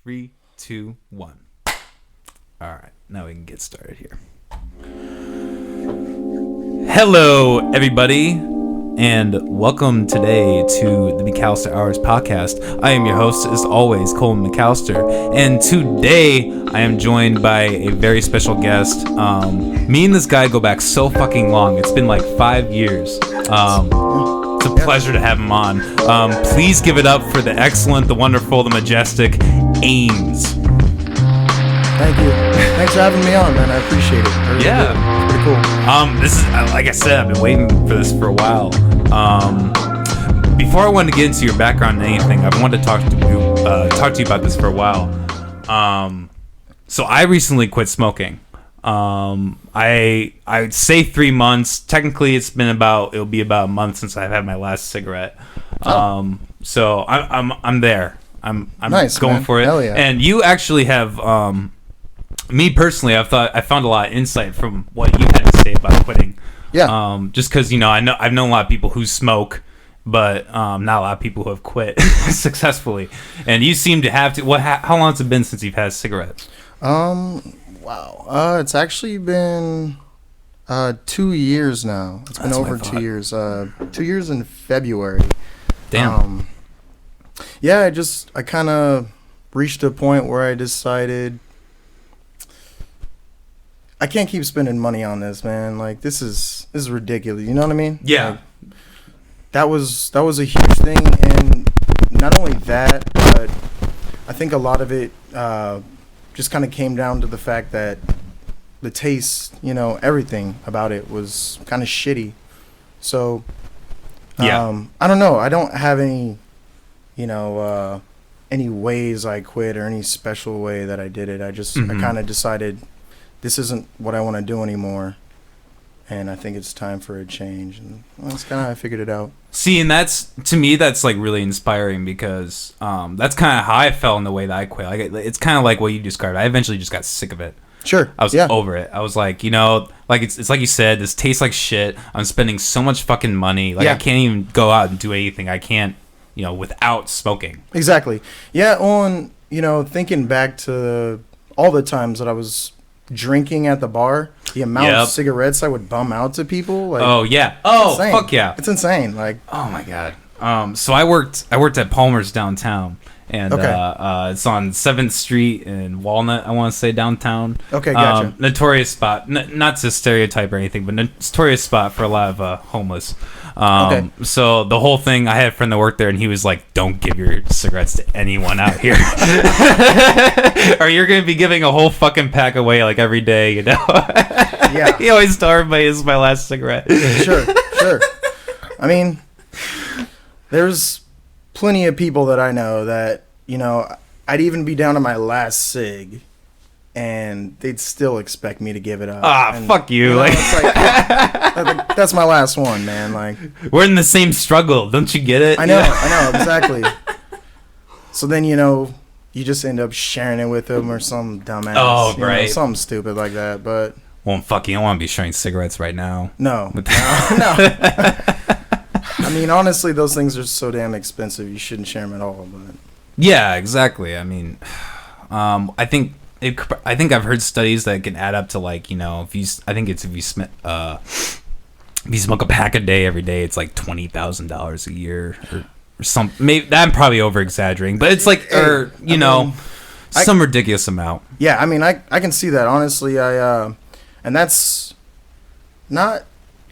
3, 2, 1. All right, now we can get started here. Hello, everybody, and welcome today to the McAllister Hours podcast. I am your host, as always, Coleman McAllister, and today I am joined by a very special guest. Me and this guy go back so fucking long. It's been like 5 years. It's a pleasure to have him on. Please give it up for the excellent, the wonderful, the majestic Aimz. Thank you. Thanks for having me on, man. I appreciate it. Really Yeah. good. Pretty cool. This is, like I said, I've been waiting for this for a while. Before I wanted to get into your background and anything, I wanted to talk to you about this for a while. So I recently quit smoking. I'd say 3 months. Technically, it'll be about a month since I've had my last cigarette. So I'm there. I'm nice, going man. for it. Hell yeah. And you actually have, me personally, I found a lot of insight from what you had to say about quitting. Yeah. Just because I've known a lot of people who smoke, but not a lot of people who have quit successfully. And you seem to have to. How long has it been since you've had cigarettes? Wow. It's actually been 2 years now. It's been over 2 years. 2 years in February. Damn. Yeah, I kind of reached a point where I decided I can't keep spending money on this, man. Like, this is ridiculous. You know what I mean? Yeah. Like, that was a huge thing, and not only that, but I think a lot of it just kind of came down to the fact that the taste, everything about it was kind of shitty. So, Yeah. I don't know. I don't have any ways I quit or any special way that I did it. I kind of decided this isn't what I want to do anymore, and I think it's time for a change. And that's kind of how I figured it out. See, and to me, that's like really inspiring because that's kind of how I felt in the way that I quit. Like it's kind of like what you described. I eventually just got sick of it. Sure. I was over it. I was like, like it's like you said, this tastes like shit. I'm spending so much fucking money. Like I can't even go out and do anything. I can't, without smoking. Exactly. Yeah. Thinking back to all the times that I was drinking at the bar, the amount of cigarettes I would bum out to people. Like, oh yeah. Oh insane. fuck yeah. It's insane. Like, oh my god. So I worked at Palmer's downtown. And it's on 7th Street in Walnut, I want to say, downtown. Okay, gotcha. Notorious spot. Not to stereotype or anything, but notorious spot for a lot of homeless. Okay. So the whole thing, I had a friend that worked there, and he was like, don't give your cigarettes to anyone out here. Or you're going to be giving a whole fucking pack away, like, every day, Yeah. He always told everybody, this is my last cigarette. Sure. I mean, there's plenty of people that I know that, I'd even be down to my last cig and they'd still expect me to give it up. Fuck you. It's like, that's my last one, man. Like, we're in the same struggle. Don't you get it? I know, exactly. So then, you just end up sharing it with them or some dumbass. Oh, right. Something stupid like that, but. Well, fuck you. I don't want to be sharing cigarettes right now. No. I mean, honestly, those things are so damn expensive. You shouldn't share them at all. But yeah, exactly. I mean, I think I've heard studies that can add up to like if you smoke a pack a day every day, it's like $20,000 a year or something. Maybe I'm probably over exaggerating, but it's like some ridiculous amount. Yeah, I mean, I can see that honestly. And that's not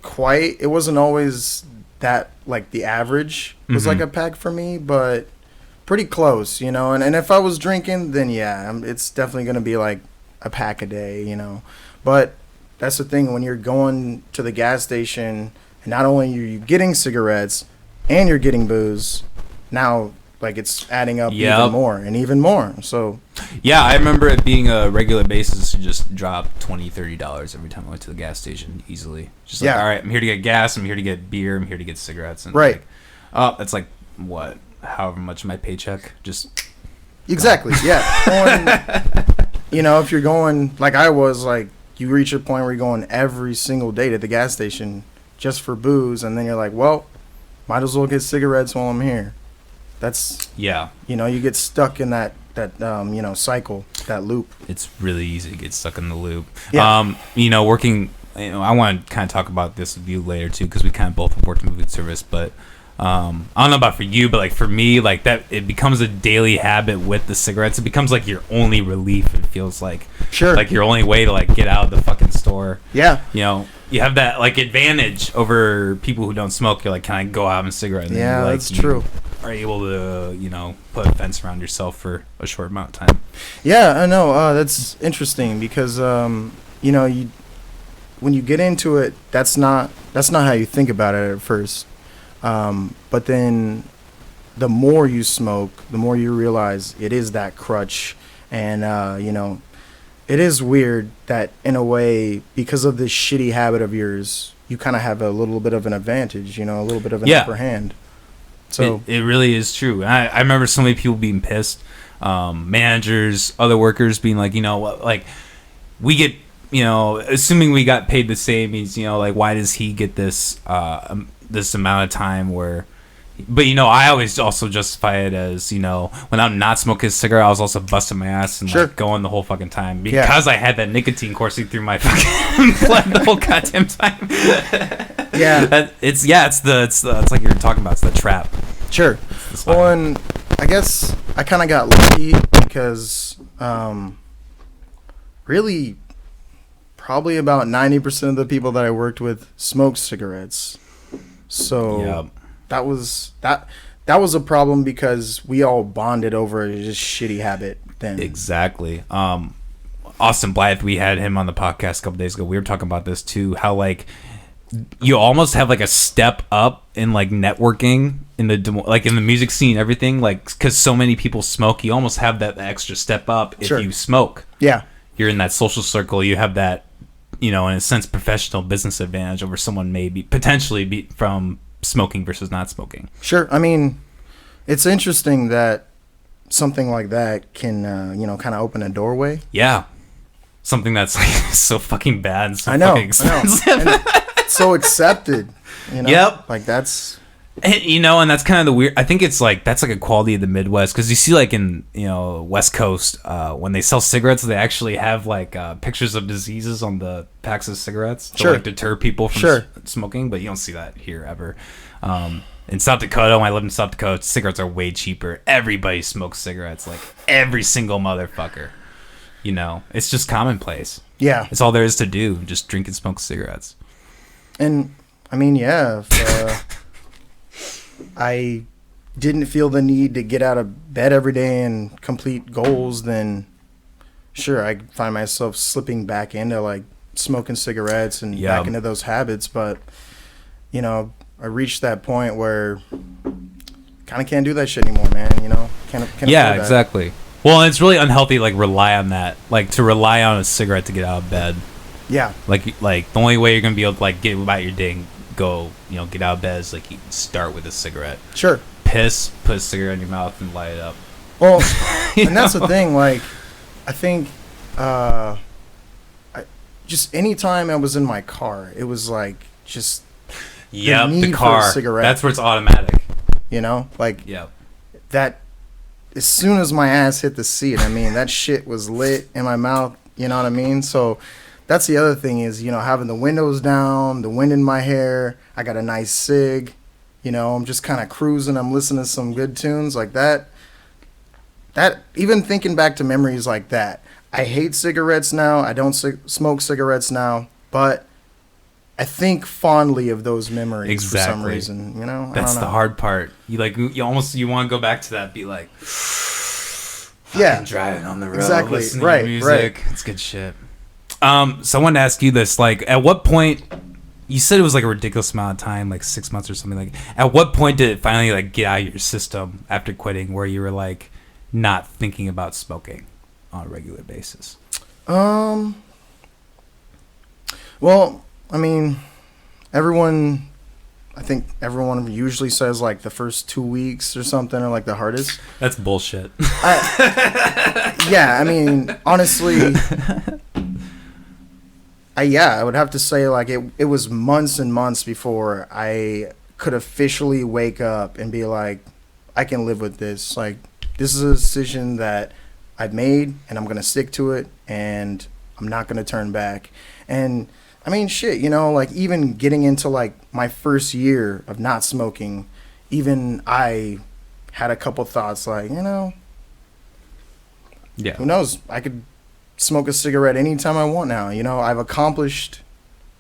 quite. It wasn't always that like the average was like a pack for me, but pretty close, and if I was drinking, then it's definitely going to be like a pack a day, but that's the thing when you're going to the gas station and not only are you getting cigarettes and you're getting booze, now like it's adding up even more. So yeah, I remember it being a regular basis to just drop $20-$30 every time I went to the gas station easily. Just like, all right, I'm here to get gas, I'm here to get beer, I'm here to get cigarettes. And right. That's like what? However much of my paycheck just. Exactly. Yeah. If you're going like I was, like you reach a point where you're going every single day to the gas station just for booze, and then you're like, well, might as well get cigarettes while I'm here. That's, yeah. You know, you get stuck in that cycle, that loop. It's really easy to get stuck in the loop. Yeah. Working. I want to kind of talk about this with you later too, because we kind of both have worked in food service. But I don't know about for you, but like for me, like that, it becomes a daily habit with the cigarettes. It becomes like your only relief. It feels like like your only way to like get out of the fucking store. Yeah. You have that like advantage over people who don't smoke. You're like, can I go out and have a cigarette? And yeah, like, that's true. Are able to put a fence around yourself for a short amount of time. Yeah, I know. That's interesting because when you get into it, that's not how you think about it at first. But then the more you smoke, the more you realize it is that crutch. And, it is weird that in a way, because of this shitty habit of yours, you kind of have a little bit of an advantage, a little bit of an upper hand. So it really is true. I remember so many people being pissed, managers, other workers being like, like we get, assuming we got paid the same means, like why does he get this this amount of time where, but I always also justify it as, when I'm not smoking a cigarette, I was also busting my ass and like going the whole fucking time because I had that nicotine coursing through my fucking blood the whole goddamn time. Yeah, it's like you're talking about, it's the trap. Sure. Well, and I guess I kind of got lucky because really probably about 90% of the people that I worked with smoked cigarettes. So that was a problem because we all bonded over a just shitty habit then. Exactly. Austin Blythe, we had him on the podcast a couple days ago. We were talking about this too, how like you almost have like a step up in like networking in the music scene, everything, like because so many people smoke, you almost have that extra step up if you smoke. Yeah, you're in that social circle, you have that, in a sense, professional business advantage over someone maybe potentially be from smoking versus not smoking. Sure. I mean, it's interesting that something like that can kind of open a doorway. Yeah, something that's like so fucking bad and so I know, fucking expensive. I know. And it's so accepted. Yep. Like that's. And that's kind of the weird. I think it's like that's like a quality of the Midwest because you see like in West Coast when they sell cigarettes, they actually have like pictures of diseases on the packs of cigarettes to like deter people from smoking. But you don't see that here ever. In South Dakota, when I lived in South Dakota, cigarettes are way cheaper. Everybody smokes cigarettes, like every single motherfucker. It's just commonplace. Yeah, it's all there is to do. Just drink and smoke cigarettes. And I mean, yeah. If, I didn't feel the need to get out of bed every day and complete goals, then sure, I find myself slipping back into like smoking cigarettes and back into those habits. But, I reached that point where kind of can't do that shit anymore, man. Can't yeah, exactly. Well, it's really unhealthy, like rely on that, like to rely on a cigarette to get out of bed. Yeah. Like the only way you're going to be able to like get about your day and go, get out of bed is like you start with a cigarette. Sure. Piss, put a cigarette in your mouth and light it up. Well, and that's the thing, like I think just any time I was in my car, it was like just the car. For a cigarette. That's where it's automatic. That as soon as my ass hit the seat, I mean, that shit was lit in my mouth, you know what I mean? So that's the other thing is, having the windows down, the wind in my hair, I got a nice cig, I'm just kind of cruising, I'm listening to some good tunes like that. That, even thinking back to memories like that, I hate cigarettes now, I don't smoke cigarettes now, but I think fondly of those memories for some reason, That's the hard part. You want to go back to that, be like, driving on the road, listening to music. It's good shit. So I wanted to ask you this, like, at what point, you said it was like a ridiculous amount of time, like 6 months or something, like, at what point did it finally like get out of your system after quitting where you were like not thinking about smoking on a regular basis? Well, I mean, I think everyone usually says like the first 2 weeks or something are like the hardest. That's bullshit. I mean, honestly, I would have to say like it was months and months before I could officially wake up and be like, I can live with this. Like, this is a decision that I've made, and I'm gonna stick to it, and I'm not gonna turn back. And I mean, shit, you know, like even getting into like my first year of not smoking, even I had a couple thoughts like, you know, Yeah. who knows? I could smoke a cigarette anytime I want now. You know, I've accomplished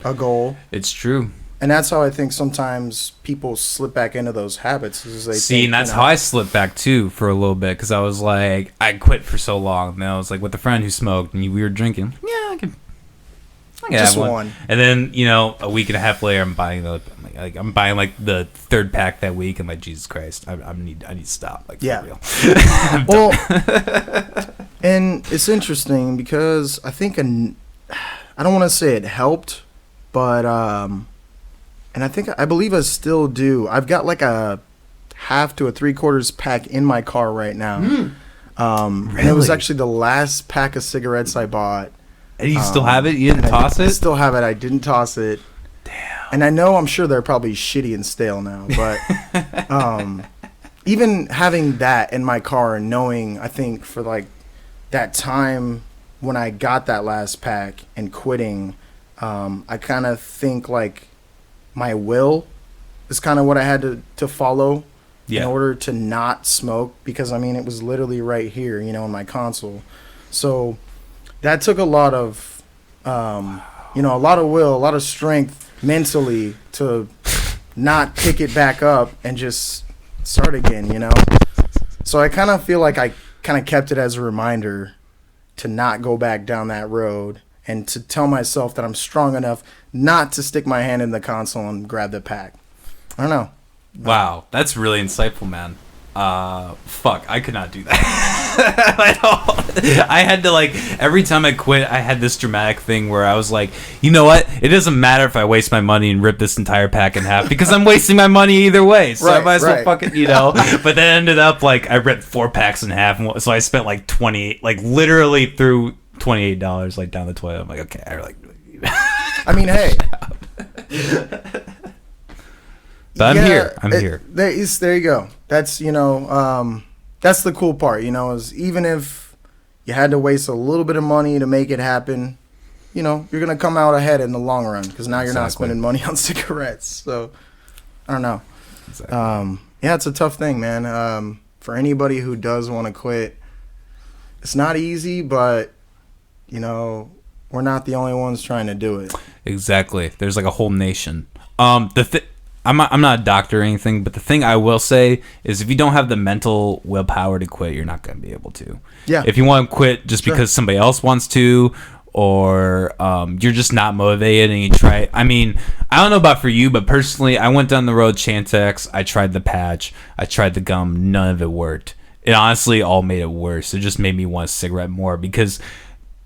a goal. It's true. And that's how I think sometimes people slip back into those habits. Is they See, think, and that's you know, how I slipped back too for a little bit, because I was like, I quit for so long. And I was like with a friend who smoked, and we were drinking. Yeah, I can just have one. And then, you know, a week and a half later, I'm buying the third pack that week. I'm like, Jesus Christ, I need to stop. Like, Yeah. for real. Well, and it's interesting because I think I don't want to say it helped, but and I believe I still do. I've got like a half to a 3/4 pack in my car right now. And it was Really? actually the last pack of cigarettes I bought. And you still have it? You didn't toss I it? still have it. I didn't toss it. Damn. And I know, I'm sure they're probably shitty and stale now, but even having that in my car and knowing, I think for like that time when I got that last pack and quitting, I kind of think like my will is kind of what I had to follow in order to not smoke, because I mean, it was literally right here, you know, in my console. So that took a lot of, you know, a lot of will, a lot of strength mentally to not pick it back up and just start again, you know? So I kind of feel like I kind of kept it as a reminder to not go back down that road and to tell myself that I'm strong enough not to stick my hand in the console and grab the pack. I don't know. Wow, that's really insightful, man. Fuck, I could not do that at all. I had to, like, every time I quit, I had this dramatic thing where I was like, you know what? It doesn't matter if I waste my money and rip this entire pack in half, because I'm wasting my money either way. So I might as well fucking, you know. But then ended up, like, I ripped 4 packs in half, and so I spent like 28, like literally through $28, like down the toilet. I'm like, okay, I like. I mean, hey. But I'm here. I'm here. There you go. That's, you know, that's the cool part, you know, is even if you had to waste a little bit of money to make it happen, you know, you're going to come out ahead in the long run, because now you're not spending money on cigarettes. So, I don't know. Exactly. Yeah, it's a tough thing, man. For anybody who does want to quit, it's not easy, but, you know, we're not the only ones trying to do it. Exactly. There's like a whole nation. I'm not a doctor or anything, but the thing I will say is if you don't have the mental willpower to quit, you're not going to be able to. Yeah. If you want to quit just because somebody else wants to, or you're just not motivated and you try. I mean, I don't know about for you, but personally, I went down the road Chantix. I tried the patch. I tried the gum. None of it worked. It honestly all made it worse. It just made me want a cigarette more, because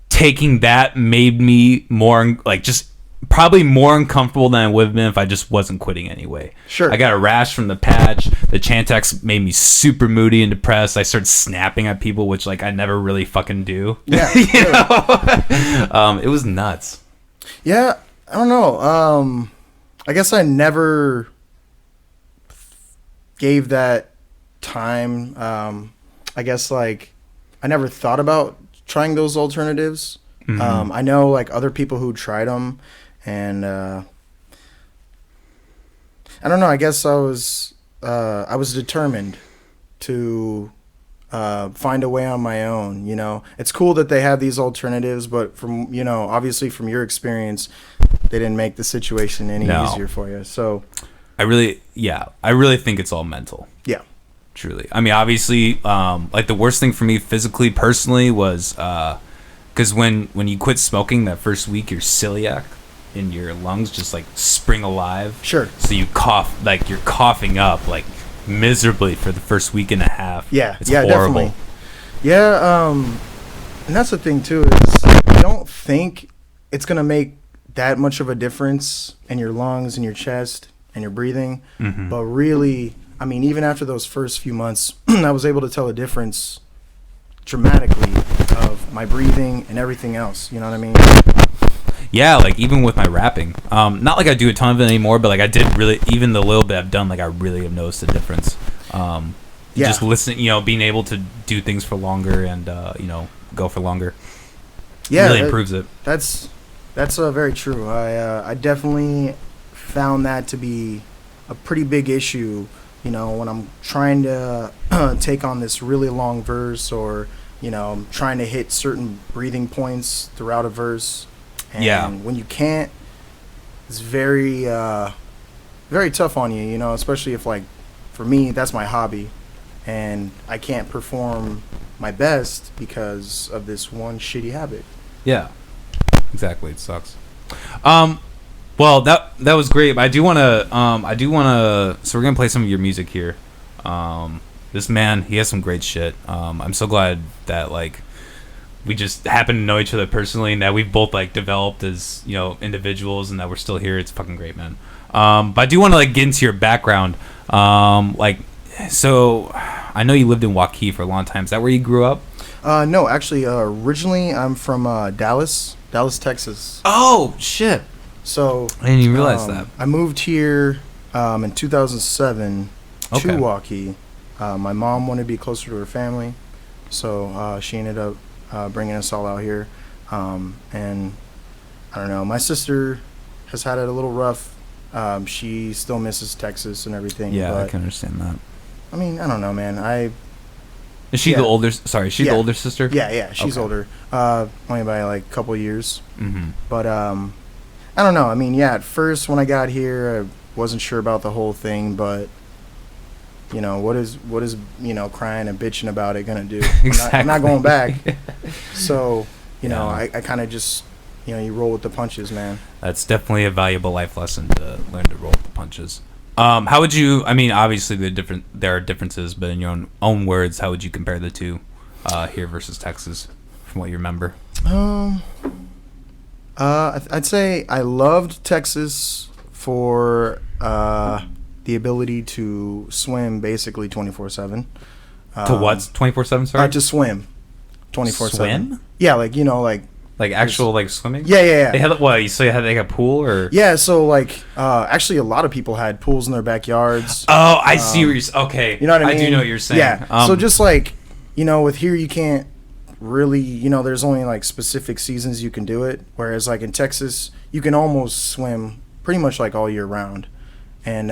taking that made me more, like, just probably more uncomfortable than I would have been if I just wasn't quitting anyway. Sure. I got a rash from the patch. The Chantix made me super moody and depressed. I started snapping at people, which, like, I never really fucking do. Yeah. You know? It was nuts. Yeah, I don't know. I guess I never gave that time. I guess, like, I never thought about trying those alternatives. Mm-hmm. I know, like, other people who tried them, and I don't know. I guess I was determined to find a way on my own. You know, it's cool that they have these alternatives, but from, you know, obviously from your experience, they didn't make the situation any easier for you. So I really think it's all mental. Yeah. Truly. I mean, obviously, like, the worst thing for me physically, personally, was because when you quit smoking that first week, your celiac in your lungs just, like, spring alive. Sure. So you cough, like, you're coughing up, like, miserably for the first week and a half. Yeah. It's yeah, horrible. Definitely. Yeah. And that's the thing too, is I don't think it's gonna make that much of a difference in your lungs and your chest and your breathing. Mm-hmm. But really, I mean, even after those first few months, I was able to tell a difference dramatically of my breathing and everything else. You know what I mean? Yeah, like, even with my rapping, not like I do a ton of it anymore, but, like, I did really, even the little bit I've done, like, I really have noticed a difference. Yeah. Just listening, being able to do things for longer and go for longer. Yeah, really improves it. That's very true. I definitely found that to be a pretty big issue. When I'm trying to take on this really long verse, or I'm trying to hit certain breathing points throughout a verse, and when you can't, it's very very tough on you. Especially if, like, for me, that's my hobby, and I can't perform my best because of this one shitty habit. Yeah, exactly. It sucks. Well, that was great. I do want to. So we're gonna play some of your music here. This man, he has some great shit. I'm so glad that, like, we just happen to know each other personally, and that we've both, like, developed as individuals, and that we're still here. It's fucking great, man. But I do want to, like, get into your background. So I know you lived in Waukee for a long time. Is that where you grew up? No, actually, originally I'm from Dallas, Texas. Oh shit! So I didn't even realize that. I moved here in 2007 to Waukee. My mom wanted to be closer to her family, so she ended up bringing us all out here. And I don't know, my sister has had it a little rough. She still misses Texas and everything. Yeah, but, I can understand that. I mean, I don't know, man. Is she the older? Sorry, she's the older sister. Yeah, she's older. Only by like a couple of years. Mm-hmm. But I don't know. I mean, yeah. At first, when I got here, I wasn't sure about the whole thing. But what is crying and bitching about it gonna do? Exactly. I'm not going back. So I kind of just you roll with the punches, man. That's definitely a valuable life lesson to learn to roll with the punches. How would you? I mean, obviously there are differences, but in your own words, how would you compare the two here versus Texas, from what you remember? I'd say I loved Texas for the ability to swim basically 24/7. To what? 24/7? Sorry. To swim 24/7. Swim? Yeah, like actual, like, swimming? Yeah. They had what? So you had, like, a pool, or? Yeah, so like actually a lot of people had pools in their backyards. Oh, I see what you're okay. You know what I mean? I do know what you're saying. Yeah. So just like with here you can't really there's only like specific seasons you can do it, whereas like in Texas you can almost swim pretty much like all year round. And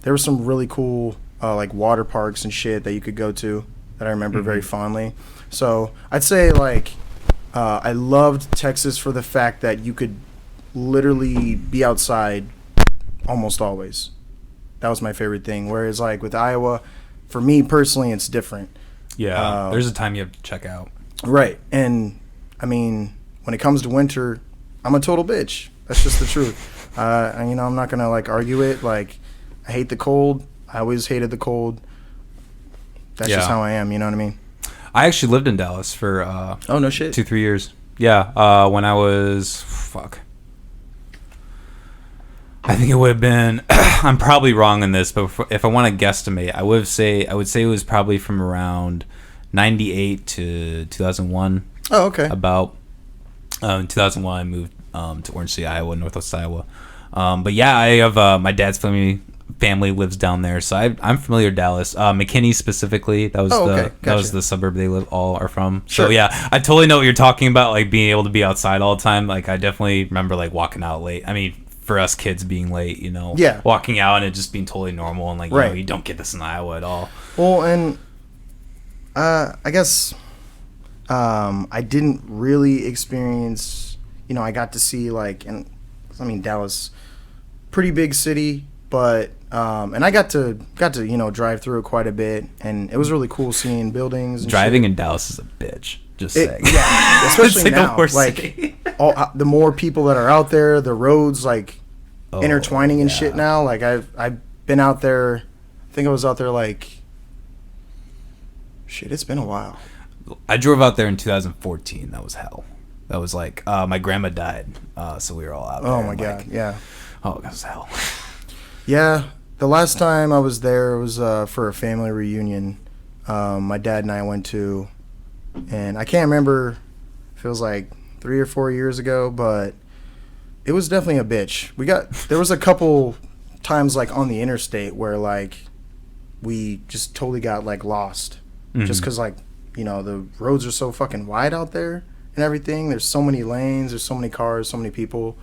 there were some really cool like water parks and shit that you could go to that I remember very fondly. So I'd say like I loved Texas for the fact that you could literally be outside almost always. That was my favorite thing. Whereas like with Iowa, for me personally, it's different. Yeah, there's a time you have to check out. Right. And I mean, when it comes to winter, I'm a total bitch. That's just the truth. And, I'm not going to like argue it. Like, I hate the cold. I always hated the cold. That's just how I am. You know what I mean? I actually lived in Dallas for oh, no shit. 2-3 years. Yeah, when I was I think it would have been I'm probably wrong in this, but if I want to guesstimate, I would say it was probably from around 98 to 2001. Oh, okay. About in 2001 I moved to Orange City, Iowa, Northwest Iowa. But yeah, I have my dad's family lives down there, so I'm familiar with Dallas. McKinney specifically, that was that was the suburb they all are from. Sure. So yeah, I totally know what you're talking about, like being able to be outside all the time. Like I definitely remember like walking out late. I mean, for us kids being late, walking out and it just being totally normal, and like you don't get this in Iowa at all. Well, and I guess I didn't really experience. I got to see like, and I mean Dallas, pretty big city. But and I got to drive through it quite a bit, and it was really cool seeing buildings. And driving shit. in Dallas is a bitch. Just saying. Yeah, especially now. Like the more people that are out there, the roads like intertwining and shit now. Like I've been out there. I think I was out there like shit. It's been a while. I drove out there in 2014. That was hell. That was like my grandma died, so we were all out there. Oh my god, yeah. Oh, that was hell. Yeah, the last time I was there was for a family reunion. My dad and I went to, and I can't remember if it was like 3 or 4 years ago, but it was definitely a bitch. There was a couple times like on the interstate where like we just totally got like lost, Mm-hmm. just because like the roads are so fucking wide out there and everything. There's so many lanes, there's so many cars, so many people,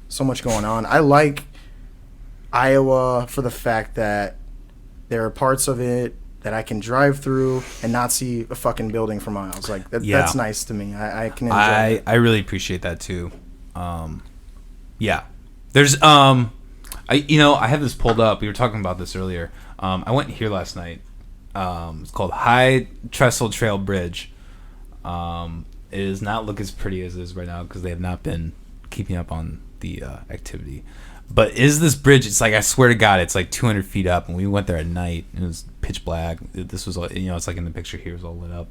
so much going on. I like Iowa for the fact that there are parts of it that I can drive through and not see a fucking building for miles. Like that's nice to me. I can enjoy it. I really appreciate that too. Yeah. There's I have this pulled up. We were talking about this earlier. I went here last night. It's called High Trestle Trail Bridge. It does not look as pretty as it is right now because they have not been keeping up on the activity. But is this bridge? It's like, I swear to God, it's like 200 feet up, and we went there at night. It was pitch black. This was, it's like in the picture here, it was all lit up.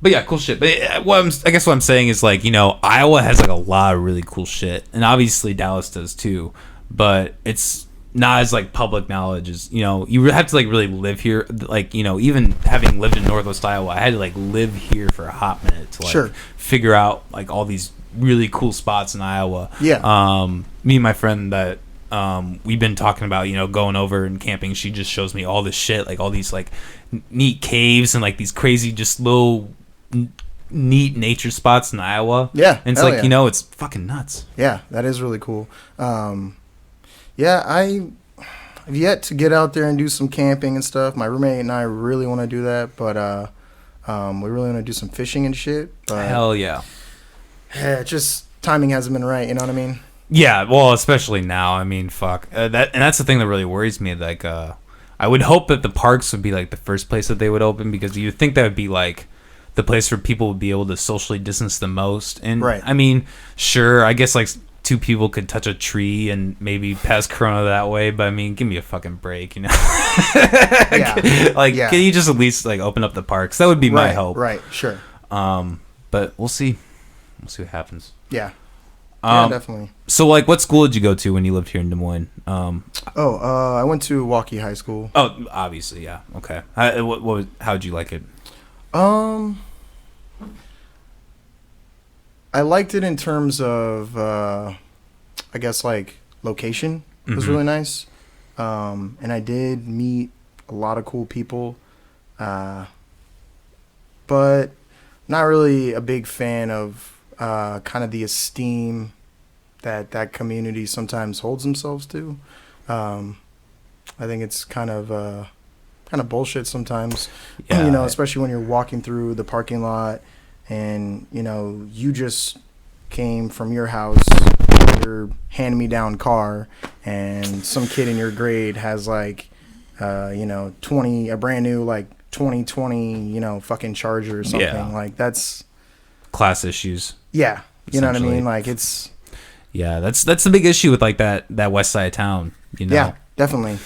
But yeah, cool shit. But I guess what I'm saying is, like, Iowa has like a lot of really cool shit, and obviously Dallas does too. But it's not as like public knowledge as you have to like really live here. Like even having lived in Northwest Iowa, I had to like live here for a hot minute to like figure out like all these really cool spots in Iowa. Yeah. Me and my friend that we've been talking about, going over and camping. She just shows me all this shit, like all these like neat caves and like these crazy just little neat nature spots in Iowa. Yeah. And it's like, it's fucking nuts. Yeah, that is really cool. Yeah, I've yet to get out there and do some camping and stuff. My roommate and I really want to do that, but we really want to do some fishing and shit. But hell yeah. Yeah, just timing hasn't been right, you know what I mean? Yeah, well, especially now. I mean, fuck. That's the thing that really worries me. Like, I would hope that the parks would be like the first place that they would open, because you'd think that would be like the place where people would be able to socially distance the most. And right. I mean, sure, I guess like 2 people could touch a tree and maybe pass corona that way, but I mean, give me a fucking break, Yeah. Like, can you just at least like open up the parks? That would be my hope. Right, sure. But we'll see. We'll see what happens. Yeah. Yeah, definitely. So, like, what school did you go to when you lived here in Des Moines? I went to Waukee High School. Oh, obviously, yeah. Okay. How'd you like it? I liked it in terms of, I guess, like, location was really nice. And I did meet a lot of cool people. But not really a big fan of kind of the esteem that community sometimes holds themselves to. I think it's kind of bullshit sometimes. Yeah. Especially when you're walking through the parking lot and you just came from your house, your hand-me-down car, and some kid in your grade has like a brand new like 2020 fucking Charger or something. Yeah. Like, that's class issues. Yeah, you know what I mean? Like, it's... Yeah, that's the big issue with, like, that west side of town, Yeah, definitely.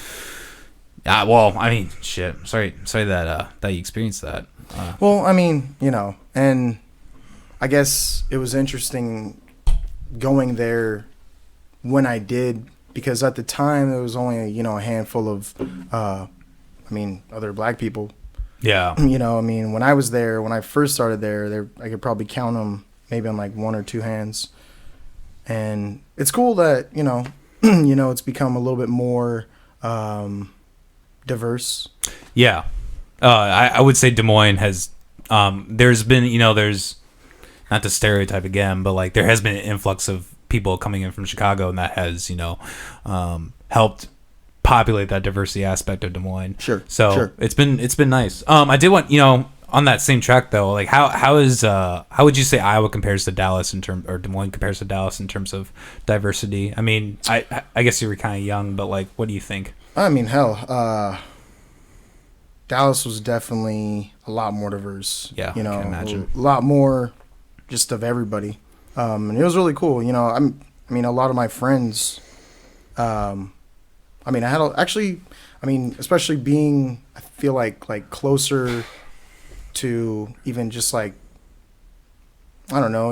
Well, I mean, shit. Sorry that you experienced that. Well, I mean, and I guess it was interesting going there when I did, because at the time there was only, a handful of, other black people. Yeah. When I was there, when I first started there, I could probably count them maybe on like 1 or 2 hands. And it's cool that, it's become a little bit more diverse. Yeah. I would say Des Moines has, there's been, there's, not to stereotype again, but like there has been an influx of people coming in from Chicago, and that has, helped populate that diversity aspect of Des Moines. Sure. So sure. It's been nice. I did want, on that same track though, like how would you say Iowa compares to Dallas or Des Moines compares to Dallas in terms of diversity? I mean, I guess you were kind of young, but like, what do you think? I mean, hell, Dallas was definitely a lot more diverse. Yeah, I can imagine. A lot more just of everybody. And it was really cool. A lot of my friends, especially being, I feel like closer to even just like, I don't know,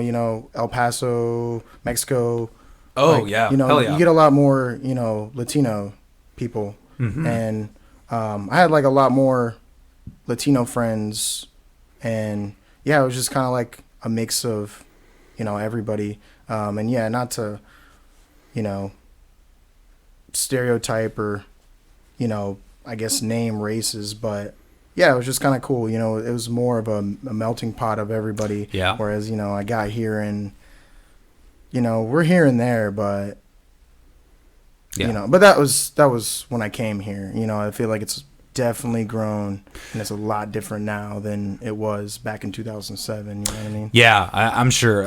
El Paso, Mexico. Oh, like, yeah. Hell yeah. You get a lot more, Latino people. Mm-hmm. And I had like a lot more Latino friends. And yeah, it was just kind of like a mix of, everybody. And yeah, not to, stereotype or, I guess name races, but yeah, it was just kind of cool. It was more of a melting pot of everybody. Yeah. Whereas, I got here and, we're here and there, but, but that was when I came here. I feel like it's definitely grown and it's a lot different now than it was back in 2007. You know what I mean? Yeah, I'm sure.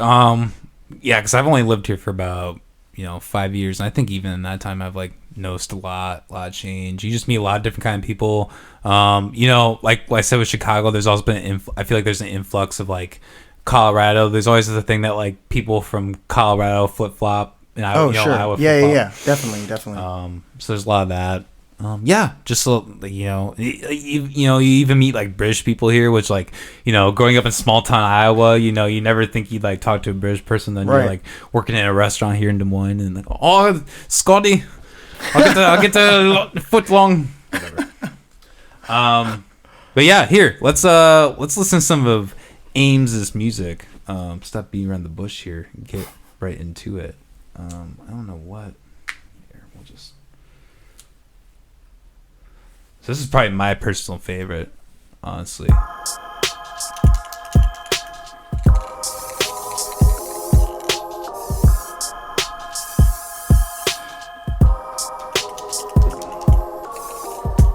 Yeah, because I've only lived here for about 5 years, and I think even in that time I've like noticed a lot of change. You just meet a lot of different kind of people. Like I said with Chicago, there's also been I feel like there's an influx of like Colorado. There's always the thing that like people from Colorado flip flop, and sure, Iowa yeah, definitely. So there's a lot of that. Just so, you even meet like British people here, which like, growing up in small town Iowa, you never think you'd like talk to a British person. Then you're like working in a restaurant here in Des Moines and like, oh, Scotty, I'll get the foot long. Whatever. But yeah, here, let's listen to some of Aimz' music. Stop beating around the bush here and get right into it. I don't know what. Here, we'll just. So this is probably my personal favorite, honestly. You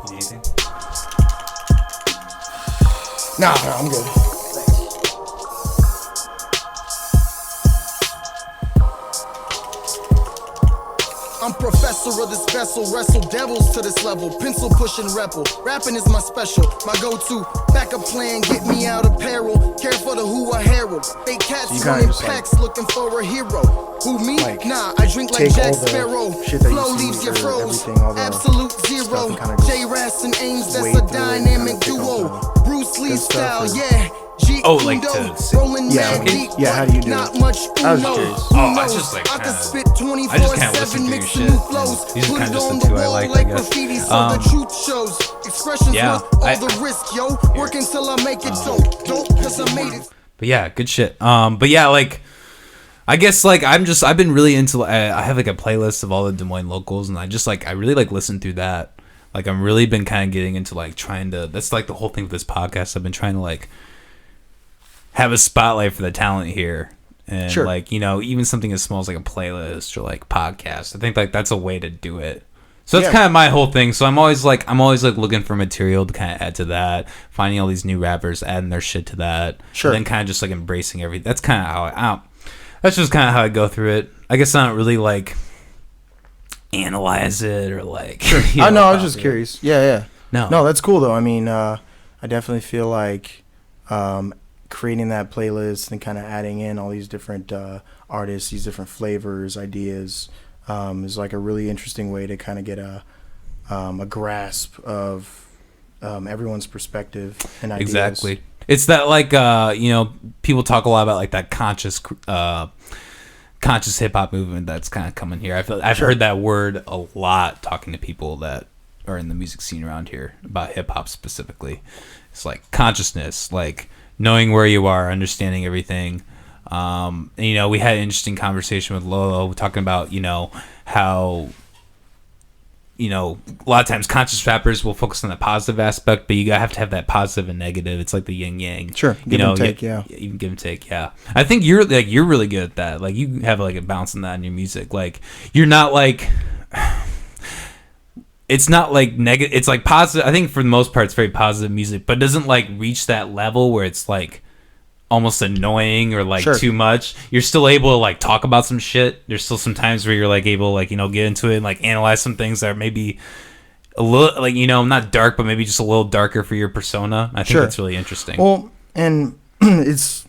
need anything? No, I'm good. I'm professor of this vessel, wrestle devils to this level, pencil pushing rebel, rapping is my special, my go-to, backup plan, get me out of peril, care for the who I herald, fake cats running packs looking for a hero, who me? Nah, I drink like Jack Sparrow, flow leaves you froze, absolute zero, J-Ras and Aimz, that's a dynamic duo, Bruce Lee style, yeah. Like to sing. How do you do Not it? much I was curious. I just like kind of spit I just kind of listen to your shit. These are kind of just the two I like, I guess. The truth shows. Expressions worth all the risk, yo. Work until I make it dope, cause I made it. But yeah, good shit. But yeah, like I guess like I've been really into I have like a playlist of all the Des Moines locals, and I really like listen through that. Like I'm really been kind of getting into like trying to. That's like the whole thing with this podcast. I've been trying to like have a spotlight for the talent here, and like even something as small as like a playlist or like podcast. I think like that's a way to do it. So that's kind of my whole thing. So I'm always like looking for material to kind of add to that, finding all these new rappers, adding their shit to that, and then kind of just like embracing everything. That's kind of how that's just kind of how I go through it. I guess I don't really like analyze it or like. I know. I was just curious. Yeah. No, that's cool though. I mean, I definitely feel like creating that playlist and kind of adding in all these different artists, these different flavors, ideas, is like a really interesting way to kind of get a grasp of everyone's perspective and ideas. Exactly. It's that like people talk a lot about like that conscious hip hop movement that's kind of coming here. I've heard that word a lot talking to people that are in the music scene around here about hip hop specifically. It's like consciousness, like knowing where you are, understanding everything. And, we had an interesting conversation with Lolo talking about, how, a lot of times conscious rappers will focus on the positive aspect, but you have to have that positive and negative. It's like the yin yang. Sure. Give and take, yeah. Even give and take, yeah. I think you're really good at that. Like you have like a bounce on that in your music. Like you're not like. It's not like negative. It's like positive. I think for the most part, it's very positive music, but it doesn't like reach that level where it's like almost annoying or like too much. You're still able to like talk about some shit. There's still some times where you're like able to like, get into it and like analyze some things that are maybe a little like, not dark, but maybe just a little darker for your persona. I think that's really interesting. Well, and it's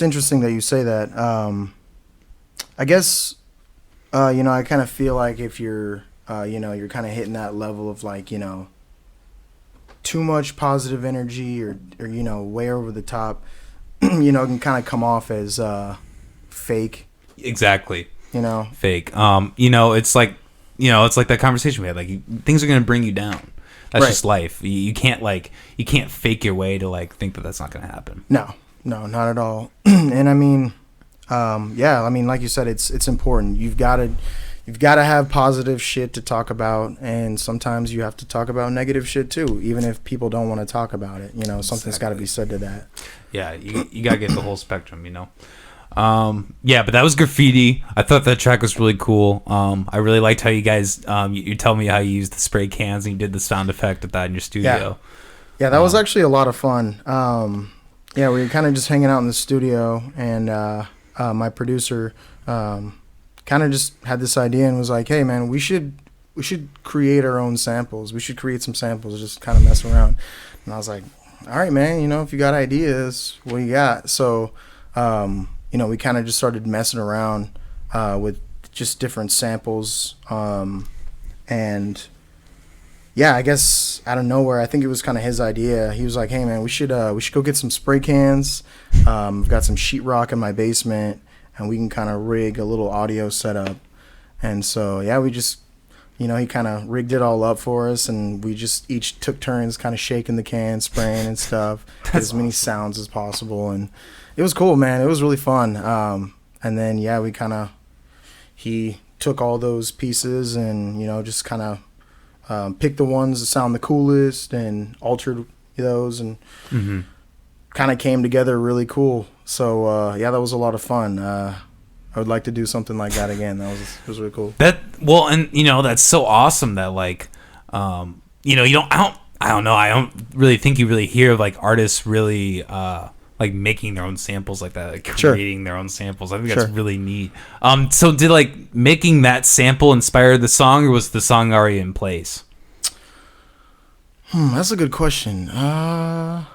interesting that you say that. I guess, I kind of feel like if you're, you're kind of hitting that level of like, too much positive energy or way over the top, can kind of come off as fake. Exactly. Fake. It's like, it's like that conversation we had. Like things are going to bring you down. That's just life. You can't fake your way to like think that that's not going to happen. No, not at all. And I mean, like you said, it's important. You've got to you've got to have positive shit to talk about, and sometimes you have to talk about negative shit too, even if people don't want to talk about it. You know, something's got to be said to that. Yeah, you gotta get the whole spectrum, you know. Yeah, but that was Graffiti. I thought that track was really cool. I really liked how you guys you tell me how you used the spray cans and you did the sound effect of that in your studio. Yeah, that was actually a lot of fun. Yeah, we were kind of just hanging out in the studio, and my producer kind of just had this idea and was like, "Hey, man, we should create our own samples. We should create some samples, just kind of mess around." And I was like, "All right, man. You know, if you got ideas, what do you got?" So, you know, we kind of just started messing around with just different samples, and yeah, I guess out of nowhere, I think it was kind of his idea. He was like, "Hey, man, we should go get some spray cans. I've got some sheetrock in my basement, and we can kind of rig a little audio setup." And so, yeah, we just, you know, he kind of rigged it all up for us, and we just each took turns kind of shaking the can, spraying and stuff, get as many sounds as possible. And it was cool, man. It was really fun. And then, yeah, he took all those pieces and, you know, just kind of picked the ones that sound the coolest and altered those, and kind of came together really cool. So yeah, that was a lot of fun. I would like to do something like that again. It was really cool. And you know, that's so awesome that like you know, I don't know, I don't really think you really hear of like artists really like making their own samples like that, like creating their own samples. I think that's really neat. So did like making that sample inspire the song, or was the song already in place? That's a good question. I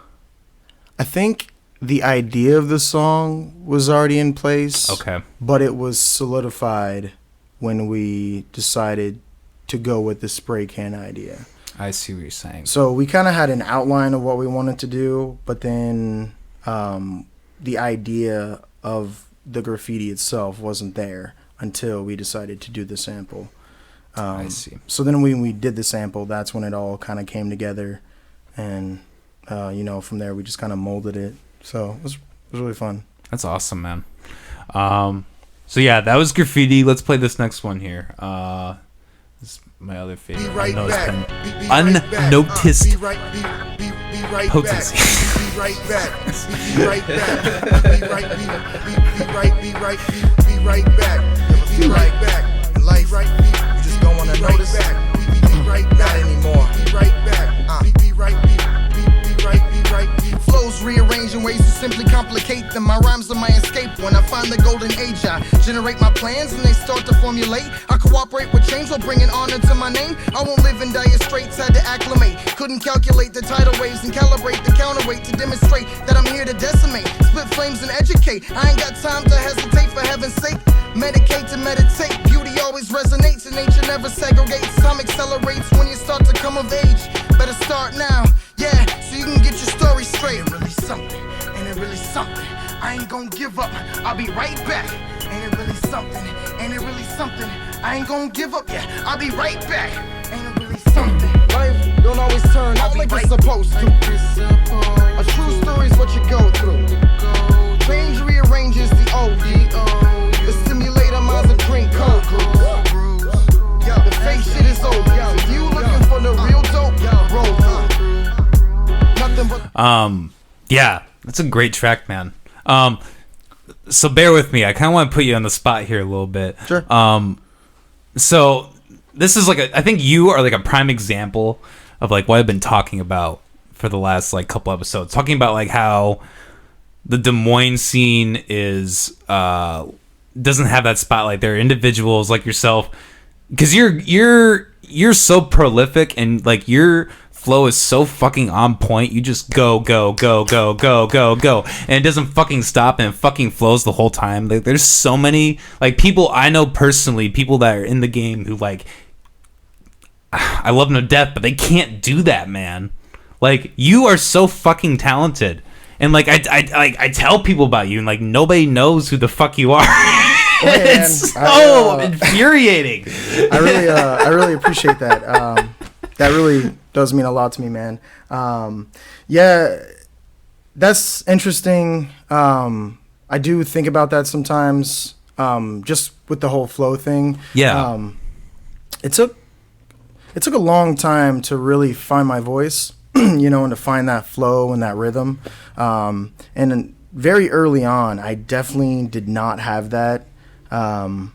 think the idea of the song was already in place. Okay. But it was solidified when we decided to go with the spray can idea. I see what you're saying. So we kind of had an outline of what we wanted to do, but then the idea of the graffiti itself wasn't there until we decided to do the sample. I see. So then when we did the sample, that's when it all kind of came together, and you know, from there we just kind of molded it. So it was really fun. That's awesome, man. So yeah, that was Graffiti. Let's play this next one here. This is my other favorite. I know it's been unnoticed potency. Be right back. Be right back. Be right back. Be right back. In life, you just don't wanna notice. Be right back anymore. Be right back. Be right. Flows rearrange in ways to simply complicate them. My rhymes are my escape. When I find the golden age, I generate my plans and they start to formulate. I cooperate with change while bringing honor to my name. I won't live in dire straits, had to acclimate. Couldn't calculate the tidal waves and calibrate the counterweight to demonstrate that I'm here to decimate. Split flames and educate. I ain't got time to hesitate, for heaven's sake. Medicate to meditate. Beauty always resonates and nature never segregates. Time accelerates when you start to come of age. Better start now, yeah, so you can get your story straight. Ain't it really something? Ain't it really something? I ain't gonna give up, I'll be right back. Ain't it really something? Ain't it really something? I ain't gonna give up, yeah, I'll be right back. Ain't it really something? Life don't always turn out like it's supposed to. A true story's what you go through. Change rearranges the OD. The stimulator miles a drink cold. The fake shit is over. If you looking for the real dope, roll through. Nothing but Yeah, that's a great track, man. So bear with me. I kind of want to put you on the spot here a little bit. Sure. So this is like I think you are like a prime example of like what I've been talking about for the last like couple episodes, talking about like how the Des Moines scene is doesn't have that spotlight. There are individuals like yourself, because you're so prolific and like your flow is so fucking on point. You just go, and it doesn't fucking stop, and it fucking flows the whole time. Like, there's so many like people I know personally, people that are in the game who like I love them to death, but they can't do that, man. Like, you are so fucking talented, and like I tell people about you, and like nobody knows who the fuck you are. Hey, it's so infuriating. I really appreciate that. That really does mean a lot to me, man. Yeah, that's interesting. I do think about that sometimes. just with the whole flow thing. Yeah. It took a long time to really find my voice, and to find that flow and that rhythm. And then very early on, I definitely did not have that. And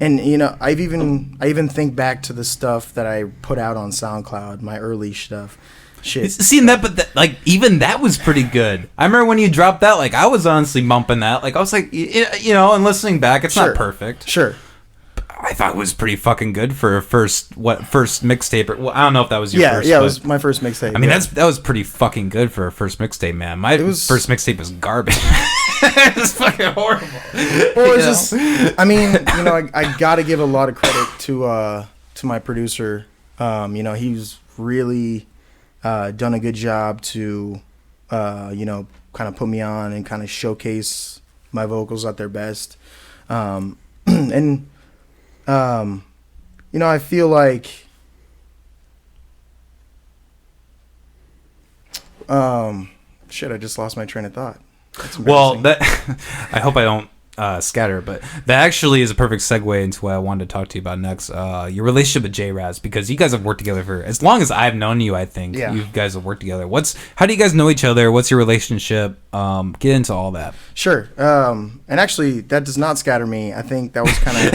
I even think back to the stuff that I put out on SoundCloud, my early stuff. Shit. Seeing that, but even that was pretty good. I remember when you dropped that, I was honestly bumping that. I was like, and listening back, it's not perfect. Sure. I thought it was pretty fucking good for a first mixtape. Well, I don't know if that was your first. Yeah, it was my first mixtape. I mean, that was pretty fucking good for a first mixtape, man. My first mixtape was garbage. It was fucking horrible. Well, it's just, I got to give a lot of credit to my producer. He's really done a good job to, kind of put me on and kind of showcase my vocals at their best. I feel like I just lost my train of thought. Well, I hope I don't scatter, but that actually is a perfect segue into what I wanted to talk to you about next. Your relationship with J-Raz, because you guys have worked together for as long as I've known you. I think you guys have worked together. How do you guys know each other? What's your relationship? Get into all that. Sure. And actually, that does not scatter me. I think that was kind of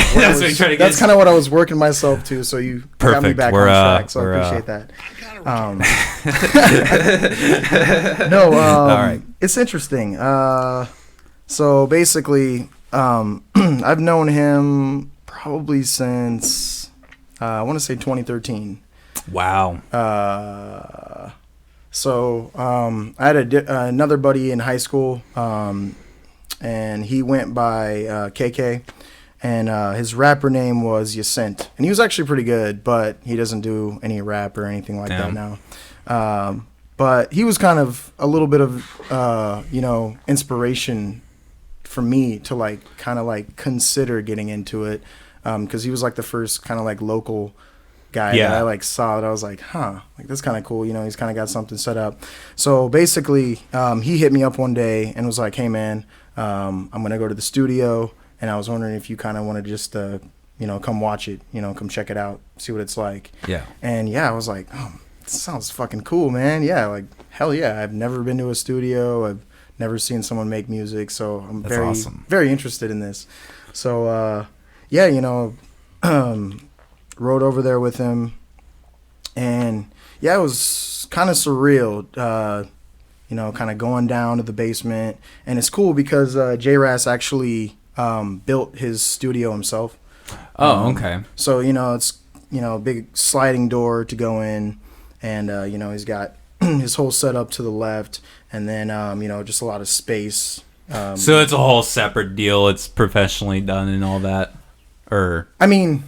that's kind of what I was working myself to. So you got me back on track. So I appreciate that. All right. It's interesting. So basically, I've known him probably since I want to say 2013. Wow. I had another buddy in high school, and he went by KK, and his rapper name was Yacent, and he was actually pretty good, but he doesn't do any rap or anything like that now. But he was kind of a little bit of inspiration for me to consider getting into it, because he was the first kind of local guy that I saw that I was like, that's kind of cool. He's kind of got something set up. So basically, he hit me up one day and was like, hey man, I'm gonna go to the studio, and I was wondering if you kind of want to just come watch it, come check it out, see what it's like. Yeah. And I was like, oh, this sounds fucking cool, man. Yeah, hell yeah. I've never been to a studio. I've never seen someone make music, so I'm very interested in this. So rode over there with him, and it was kind of surreal, kind of going down to the basement. And it's cool because J-Raz actually built his studio himself. Oh, okay. So it's a big sliding door to go in, and he's got his whole setup to the left, and then just a lot of space. So it's a whole separate deal. It's professionally done and all that, or my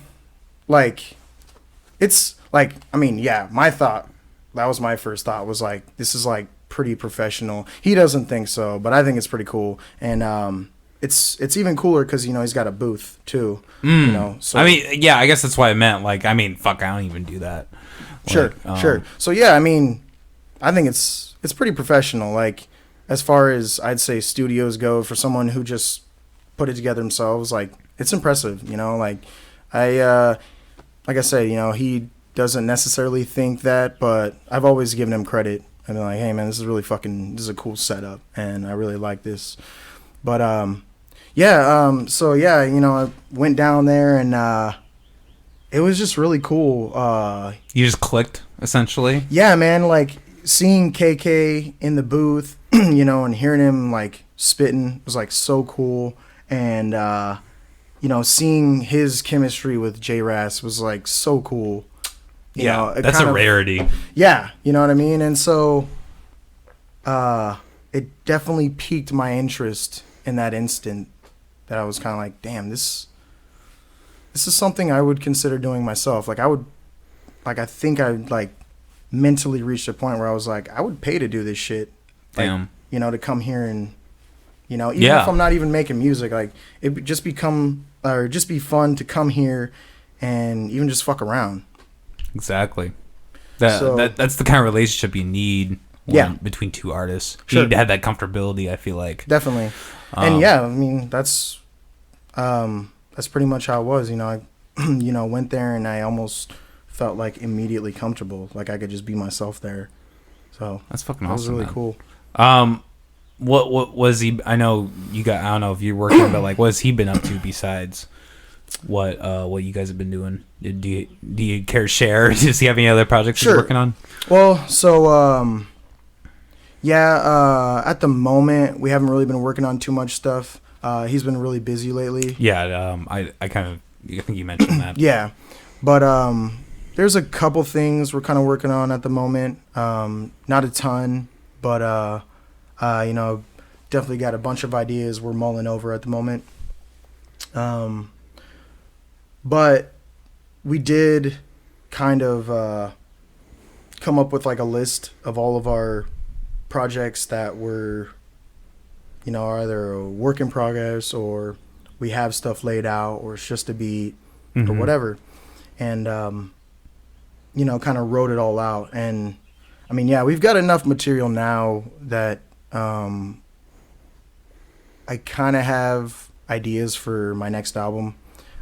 thought, that was my first thought, was this is pretty professional. He doesn't think so, but I think it's pretty cool. And it's even cooler because he's got a booth too. So I guess that's why I meant fuck, I don't even do that. Sure. So I think it's pretty professional. As far as I'd say studios go, for someone who just put it together themselves, it's impressive. Like I said, he doesn't necessarily think that, but I've always given him credit. I've been like, hey man, this is a cool setup, and I really like this. But I went down there, and it was just really cool. You just clicked, essentially? Yeah, man, seeing KK in the booth, and hearing him spitting was so cool. And seeing his chemistry with J-Raz was so cool. That's a rarity. Yeah, you know what I mean? And so it definitely piqued my interest in that instant, that I was kind of like, damn, this is something I would consider doing myself. I think I mentally reached a point where I was like, I would pay to do this shit. Damn. To come here and, even if I'm not even making music, it would just be fun to come here and even just fuck around. Exactly. That's the kind of relationship you need between two artists. You Sure. need to have that comfortability, I feel like. Definitely. And that's that's pretty much how it was. I went there and I almost felt like immediately comfortable, like I could just be myself there. So that's fucking awesome. That was really cool. What was he? I know you got. I don't know if you're working, but like, what has he been up to besides what you guys have been doing? Do you care to share? Does he have any other projects Sure. he's working on? Well, so at the moment we haven't really been working on too much stuff. He's been really busy lately. Yeah. I think you mentioned that. Yeah, but there's a couple things we're kind of working on at the moment. Not a ton, but definitely got a bunch of ideas we're mulling over at the moment. But we did kind of come up with like a list of all of our projects that were, either a work in progress or we have stuff laid out or it's just a beat or whatever. And, kind of wrote it all out. And I mean, yeah, we've got enough material now that I kind of have ideas for my next album.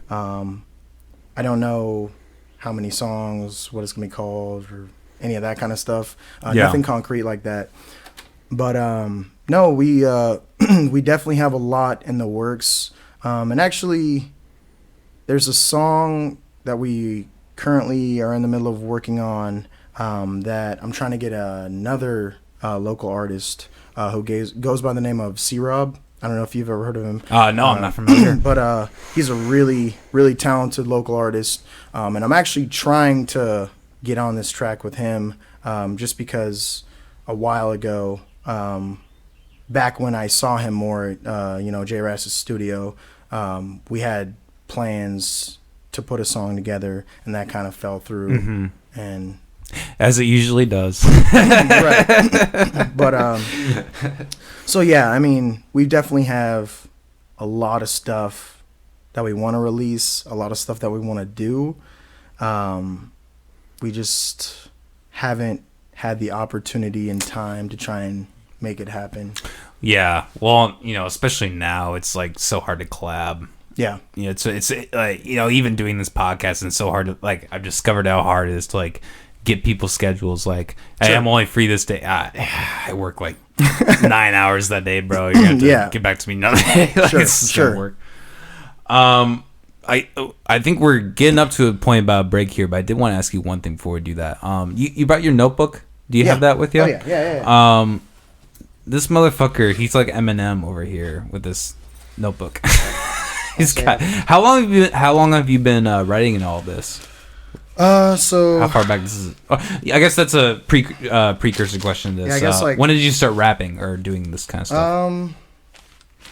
I don't know how many songs, what it's going to be called, or any of that kind of stuff. Nothing concrete like that. But no, we we definitely have a lot in the works. And actually, there's a song that we currently are in the middle of working on that I'm trying to get another local artist who goes by the name of C-Rob. I don't know if you've ever heard of him. No, I'm not familiar. But he's a really, really talented local artist. And I'm actually trying to get on this track with him just because a while ago, back when I saw him more at, J. Rass's studio, we had plans to put a song together, and that kind of fell through. And as it usually does. Right. But so yeah, I mean, we definitely have a lot of stuff that we want to release, a lot of stuff that we want to do. We just haven't had the opportunity and time to try and make it happen. Yeah, well, especially now, it's like so hard to collab. Yeah, it's like, even doing this podcast, and so hard to, like, I've discovered how hard it is to like get people's schedules. Like, hey, I'm only free this day. I work like 9 hours that day, bro. You're gonna have to get back to me another day. Like, sure. Work. I think we're getting up to a point about a break here, but I did want to ask you one thing before we do that. You brought your notebook. Do you have that with you? Oh yeah. This motherfucker, he's like Eminem over here with this notebook. He's got. How long have you been writing in all this? So how far back this is? Oh, I guess that's a precursor question to this. Yeah, I guess when did you start rapping or doing this kind of stuff?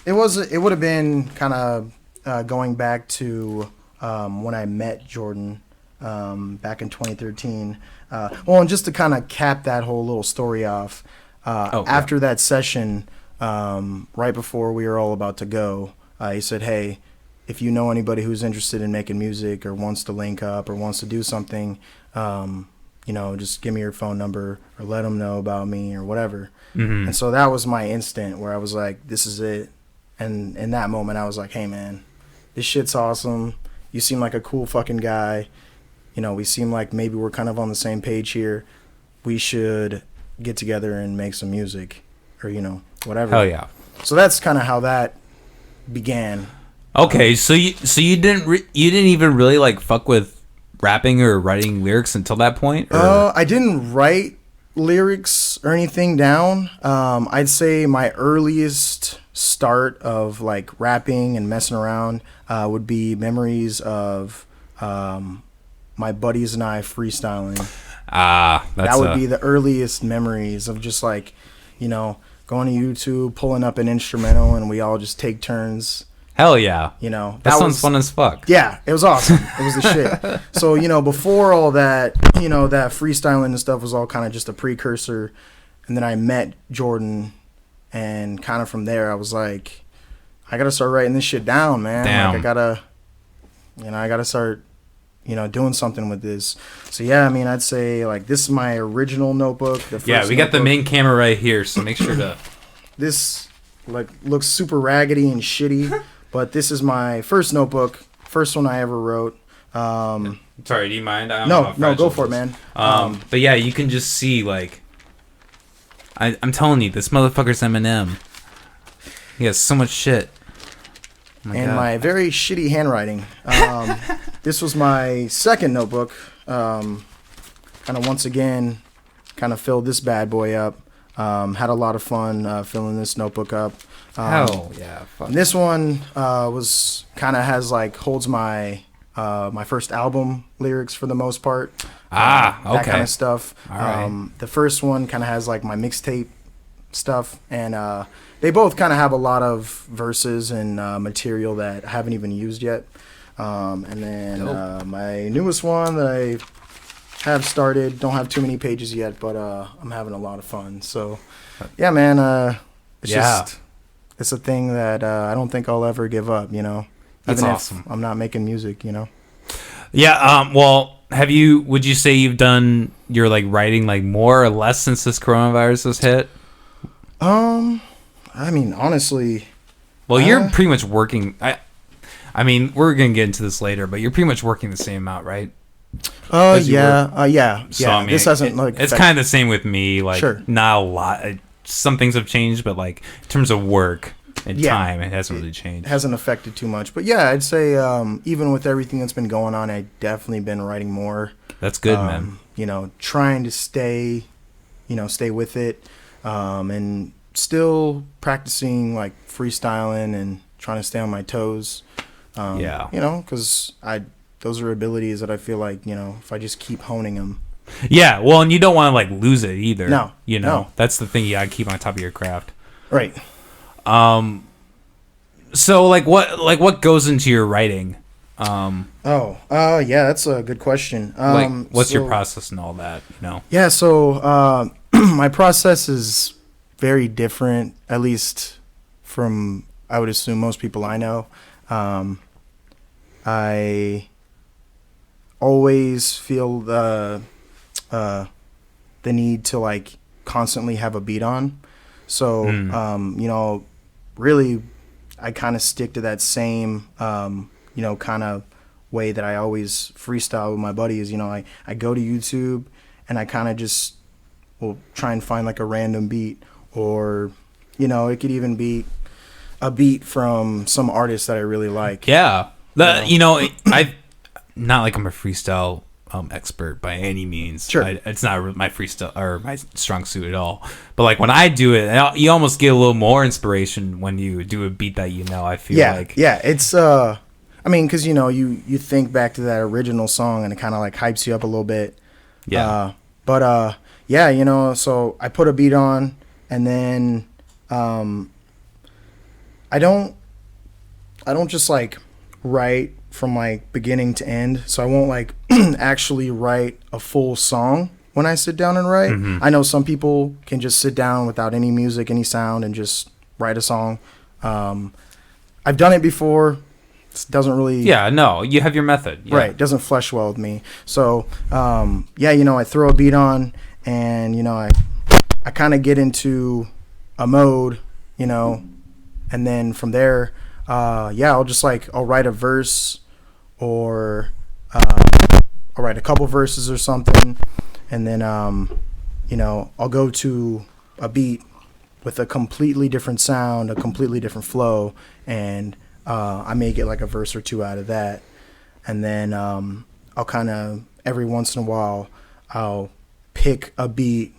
It would have been kind of going back to when I met Jordan back in 2013. And just to kind of cap that whole little story off, after that session, right before we were all about to go, he said, "Hey, if you know anybody who's interested in making music or wants to link up or wants to do something, just give me your phone number or let them know about me or whatever." And so that was my instant where I was like, this is it. And in that moment, I was like, hey, man, this shit's awesome. You seem like a cool fucking guy. We seem like maybe we're kind of on the same page here. We should get together and make some music or, whatever. Hell yeah. So that's kind of how that began. Okay, so you didn't even really like fuck with rapping or writing lyrics until that point? Or? I didn't write lyrics or anything down. I'd say my earliest start of like rapping and messing around would be memories of my buddies and I freestyling. That would be the earliest memories of just like, going to YouTube, pulling up an instrumental, and we all just take turns. Hell yeah. That sounds fun as fuck. Yeah, it was awesome. It was the shit. So, before all that, that freestyling and stuff was all kind of just a precursor. And then I met Jordan, and kind of from there, I was like, I got to start writing this shit down, man. Damn. Like, I got to start, doing something with this. So, yeah, I mean, I'd say, like, this is my original notebook. Yeah, we got the main camera right here, so make sure to... This, like, looks super raggedy and shitty. But this is my first notebook, first one I ever wrote. Sorry, do you mind? I don't No, know how no, go fragile for it, this is. man. But yeah, you can just see, like, I'm telling you, this motherfucker's Eminem. He has so much shit. Oh my and God. my very shitty handwriting. This was my second notebook. Kind of once again, kind of filled this bad boy up. Had a lot of fun filling this notebook up. Hell yeah. Fuck. And this one was kind of has like holds my my first album lyrics for the most part. Okay. That kind of stuff. All right. The first one kind of has like my mixtape stuff, and they both kind of have a lot of verses and material that I haven't even used yet. And then my newest one that I have started, don't have too many pages yet, but I'm having a lot of fun. So yeah, man, it's a thing that I don't think I'll ever give up, you know. That's Even awesome. if I'm not making music, you know. Yeah, well, would you say you've done your, like, writing, like, more or less since this coronavirus has hit? I mean, honestly. Well, you're pretty much working. I mean, we're gonna get into this later, but you're pretty much working the same amount, right? Yeah. So, I mean, this hasn't it's kind of the same with me. Like, Sure. not a lot. Some things have changed, but like in terms of work and time, it hasn't really changed. It hasn't affected too much, but yeah, I'd say even with everything that's been going on, I've definitely been writing more. That's good, man. You know, trying to stay with it, and still practicing like freestyling and trying to stay on my toes. Yeah. You know, because those are abilities that I feel like, you know, if I just keep honing them. Yeah, well, and you don't want to like lose it either. No, you know, no. That's the thing. You gotta keep on top of your craft. Right. So like what goes into your writing? Yeah, that's a good question. Like, what's your process and all that? You know. Yeah, so my process is very different, at least from, I would assume, most people I know. I always feel the need to like constantly have a beat on. So, you know, really I kind of stick to that same, you know, kind of way that I always freestyle with my buddies. You know, I go to YouTube and I kind of just will try and find like a random beat, or, you know, it could even be a beat from some artist that I really like. Yeah. You know, I not like I'm a freestyle expert by any means. Sure. It's not my freestyle or my strong suit at all. But like when I do it, you almost get a little more inspiration when you do a beat that you know. I feel like. Yeah, it's I mean, because you know, you think back to that original song and it kind of like hypes you up a little bit. Yeah. Yeah, you know, so I put a beat on, and then I don't just like write from like beginning to end. So I won't like actually write a full song when I sit down and write. Mm-hmm. I know some people can just sit down without any music, any sound, and just write a song. I've done it before. It doesn't really... Yeah, no, you have your method. Yeah. Right, doesn't flesh well with me. So, yeah, you know, I throw a beat on, and, you know, I kind of get into a mode, you know, and then from there, yeah, I'll write a verse, or I'll write a couple verses or something, and then, you know, I'll go to a beat with a completely different sound, a completely different flow, and I may get like a verse or two out of that. And then I'll kind of, every once in a while, I'll pick a beat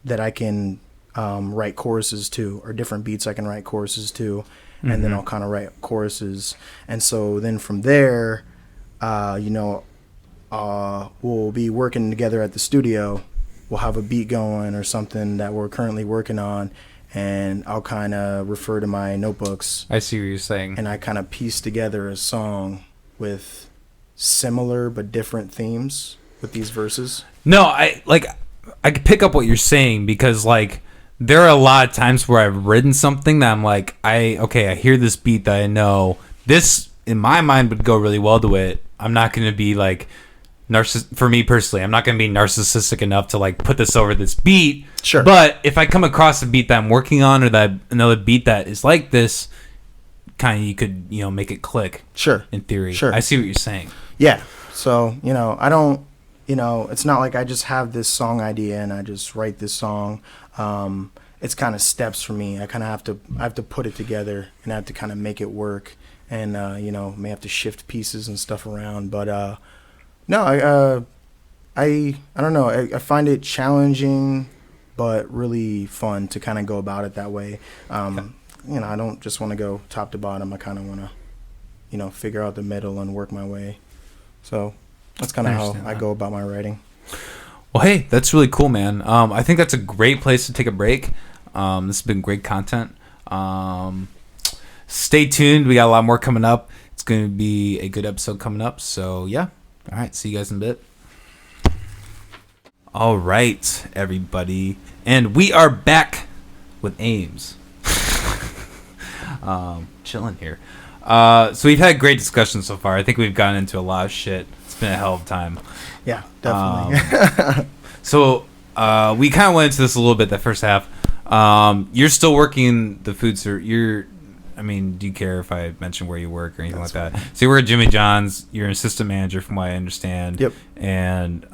that I can write choruses to, or different beats I can write choruses to, and then I'll kind of write choruses. And so then from there, you know, we'll be working together at the studio. We'll have a beat going or something that we're currently working on, and I'll kind of refer to my notebooks. I see what you're saying. And I kind of piece together a song with similar but different themes with these verses. No, I could pick up what you're saying, because like there are a lot of times where I've written something that I'm like, I hear this beat that I know. This in my mind would go really well to it. I'm not going to be like for me personally, I'm not going to be narcissistic enough to like put this over this beat. Sure. But if I come across a beat that I'm working on, or that another beat that is like this, kind of you could make it click. Sure. In theory. Sure. I see what you're saying. Yeah. So I don't. It's not like I just have this song idea and I just write this song. It's kind of steps for me. I kind of have to put it together and I have to kind of make it work, and may have to shift pieces and stuff around. But no, I don't know. I find it challenging, but really fun to kind of go about it that way. I don't just want to go top to bottom. I kind of want to, figure out the middle and work my way. So that's kind of how I go about my writing. Well, hey, that's really cool, man. I think that's a great place to take a break. This has been great content. Stay tuned. We got a lot more coming up. It's going to be a good episode coming up. So, yeah. All right. See you guys in a bit. All right, everybody. And we are back with Aimz. Chilling here. So we've had great discussions so far. I think we've gotten into a lot of shit. It's been a hell of a time. Yeah, definitely. So we kind of went into this a little bit that first half. You're still working the food service. Do you care if I mention where you work or anything like that? So you work at Jimmy John's. You're an assistant manager, from what I understand. Yep. And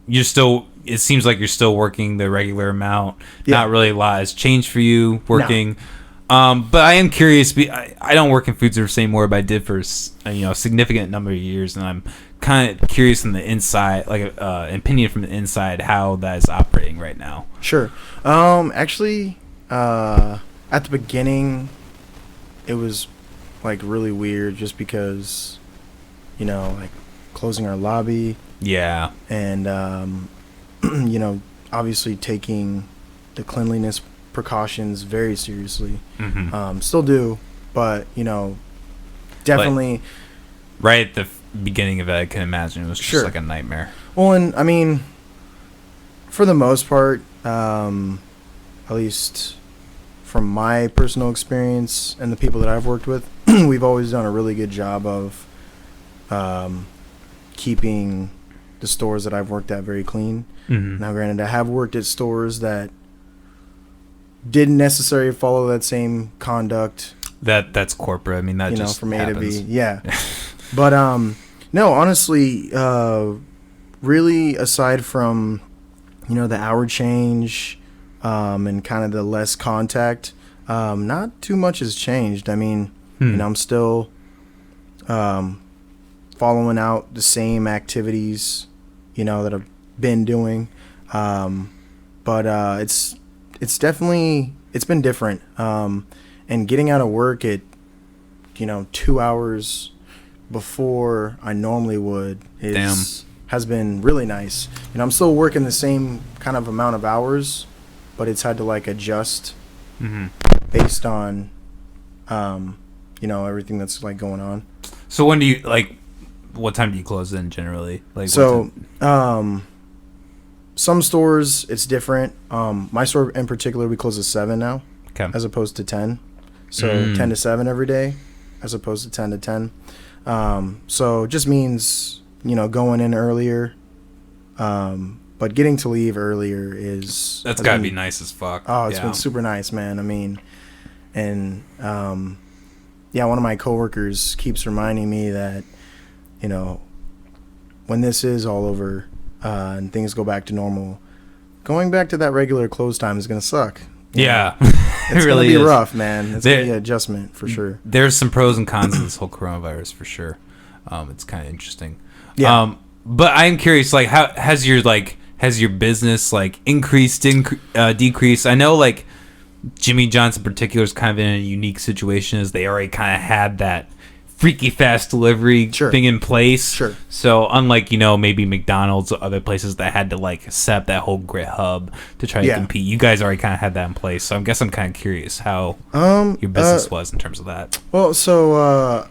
you're still. It seems like you're still working the regular amount. Yeah. Not really a lot has changed for you working. No. But I am curious. I don't work in food service anymore, but I did for a significant number of years, and I'm kind of curious from the inside, like opinion from the inside, how that is operating right now. Sure. Actually, at the beginning, it was like really weird, just because, like closing our lobby. Yeah. And obviously taking the cleanliness precautions very seriously. Mm-hmm. Still do, but definitely right at the beginning of it, I can imagine it was just like a nightmare. Well, and for the most part, at least from my personal experience and the people that I've worked with, we've always done a really good job of keeping the stores that I've worked at very clean. Mm-hmm. Now, granted, I have worked at stores that didn't necessarily follow that same conduct. That's corporate. I mean, that just from happens. A to B. Yeah. But no, honestly, really, aside from the hour change and kind of the less contact, not too much has changed. I mean, I'm still following out the same activities that I've been doing, but it's definitely been different, and getting out of work at 2 hours before I normally would has been really nice. I'm still working the same kind of amount of hours, but it's had to adjust based on everything that's going on. So when do you what time do you close in generally? Some stores it's different. My store in particular, we close at 7 now, as opposed to 10. So 10 to 7 every day, as opposed to 10 to 10. So it just means going in earlier, but getting to leave earlier that's gotta be nice as fuck. Oh, it's been super nice, man. I mean, and one of my coworkers keeps reminding me that when this is all over and things go back to normal, going back to that regular close time is gonna suck. Yeah. It's it really gonna be is rough, man. It's gonna be an adjustment for sure. There's some pros and cons of this whole coronavirus for sure. It's kind of interesting. Yeah. But I'm curious, how has your business increased, decreased? I know Jimmy John's in particular is kind of in a unique situation, as they already kind of had that freaky fast delivery thing in place. Sure. So unlike maybe McDonald's or other places that had to set up that whole grit hub to try to compete, you guys already kind of had that in place. So I guess I'm kind of curious how your business was in terms of that. Well, so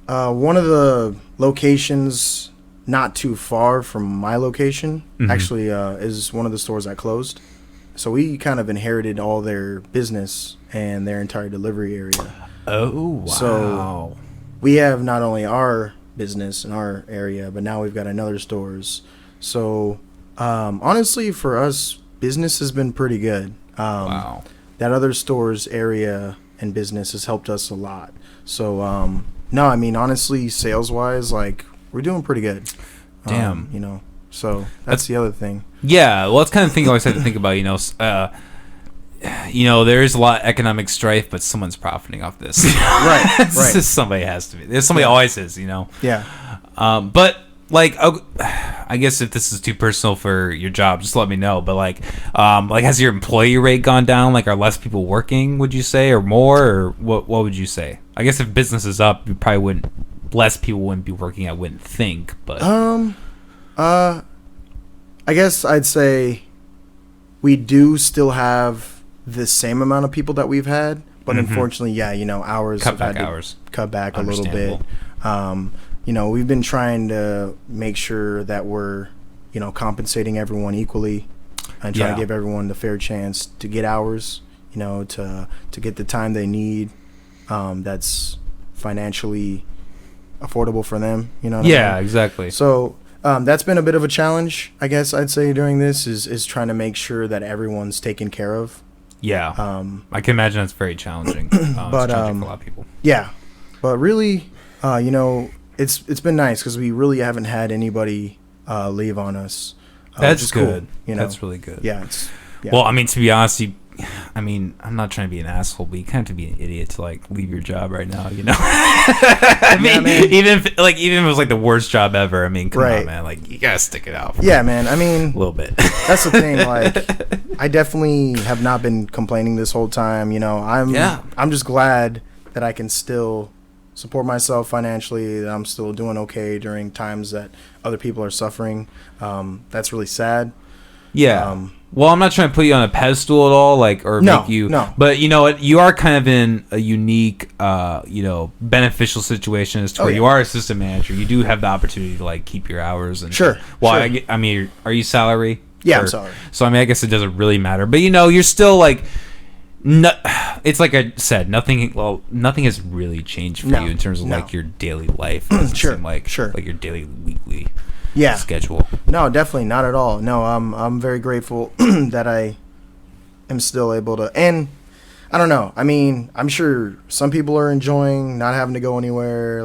one of the locations not too far from my location actually is one of the stores that closed. So we kind of inherited all their business and their entire delivery area. Oh, wow. So we have not only our business in our area, but now we've got another stores. So honestly, for us, business has been pretty good. Wow. That other stores area and business has helped us a lot. So no, I mean, honestly, sales wise, like, we're doing pretty good. Damn. You know, so that's the other thing. Yeah, well, it's kind of thing I always have to think about. There is a lot of economic strife, but someone's profiting off this. Right, right. Somebody has to be. There's somebody always is. Yeah. But like, I guess if this is too personal for your job, just let me know. But like has your employee rate gone down? Like, are less people working? Would you say, or more, or what? What would you say? I guess if business is up, you probably wouldn't. Less people wouldn't be working. I wouldn't think, but I guess I'd say we do still have the same amount of people that we've had, but unfortunately, hours cut back a little bit. We've been trying to make sure that we're, compensating everyone equally and trying to give everyone the fair chance to get hours, to get the time they need, that's financially affordable for them, what I mean? Exactly. So that's been a bit of a challenge, I guess I'd say, during this is trying to make sure that everyone's taken care of. I can imagine that's very challenging. But it's challenging for a lot of people. But really, it's been nice because we really haven't had anybody leave on us. That's good. Cool, That's really good. Well, I mean, to be honest, I'm not trying to be an asshole, but you kind of have to be an idiot to like leave your job right now, I mean, even if it was like the worst job ever, I mean, come on, man, like you gotta stick it out. Man, I mean, a little bit. That's the thing. Like, I definitely have not been complaining this whole time. I'm just glad that I can still support myself financially, that I'm still doing okay during times that other people are suffering. That's really sad. Well, I'm not trying to put you on a pedestal at all, make you. No. But you know what? You are kind of in a unique, beneficial situation as to where you are assistant manager. You do have the opportunity to keep your hours and. Sure. Well, sure. I mean, are you salary? Yeah, I'm salary. So I mean, I guess it doesn't really matter. But you're still like. No, it's like I said, nothing has really changed for you in terms of your daily life. Sure. Like your daily, weekly. Schedule. No, definitely not at all. No, I'm very grateful that I am still able to. And I don't know. I mean, I'm sure some people are enjoying not having to go anywhere,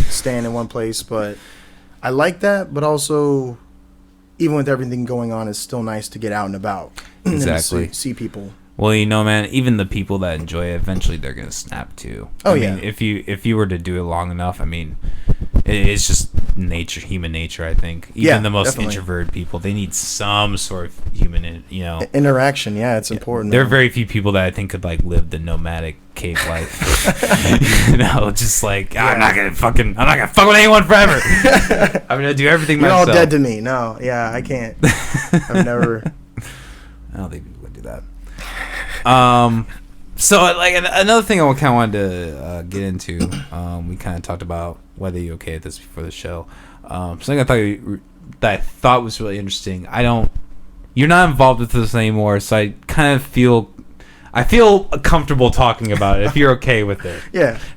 staying in one place. But I like that. But also, even with everything going on, it's still nice to get out and about. Exactly. And see people. Well, man, even the people that enjoy it, eventually they're gonna snap too. I mean, if you were to do it long enough, I mean, it's just nature, human nature. I think even the most introverted people, they need some sort of human, interaction. Yeah, it's important. There are very few people that I think could live the nomadic cave life. Just I'm not gonna fuck with anyone forever. I'm gonna do everything myself. You're all dead to me. No, I can't. I've never. I don't think people would do that. So another thing I kind of wanted to get into, we kind of talked about whether you're okay with this before the show. Something that I thought was really interesting. You're not involved with this anymore, so I kind of feel comfortable talking about it. If you're okay with it,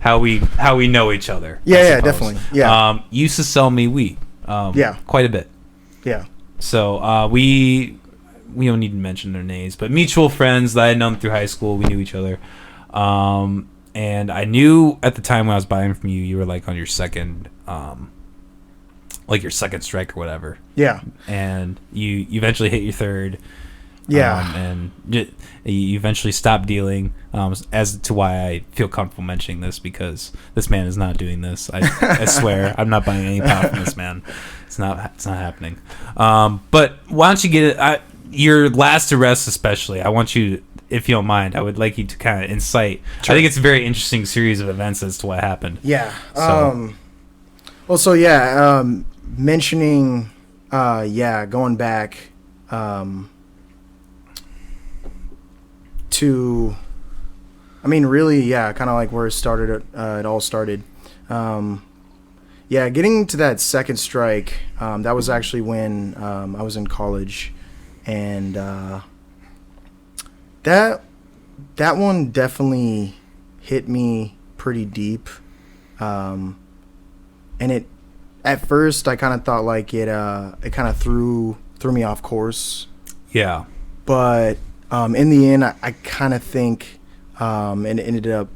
how we know each other. Yeah, definitely. Yeah. You used to sell me weed. Quite a bit. Yeah. So we don't need to mention their names, but mutual friends that I had known through high school. We knew each other. And I knew at the time when I was buying from you, you were on your second, your second strike or whatever. Yeah. And you eventually hit your third. Yeah. And you eventually stopped dealing, as to why I feel comfortable mentioning this, because this man is not doing this. I swear, I'm not buying any pot from this man. It's not happening. But why don't you get it? Your last arrest especially, I want you, if you don't mind, I would like you to kind of incite. Sure. I think it's a very interesting series of events as to what happened. Yeah. So. Mentioning, going back to, really, kind of where it all started. Getting to that second strike, that was actually when I was in college. And that one definitely hit me pretty deep, and at first I kind of thought it kind of threw me off course. Yeah. But in the end, I kind of think it ended up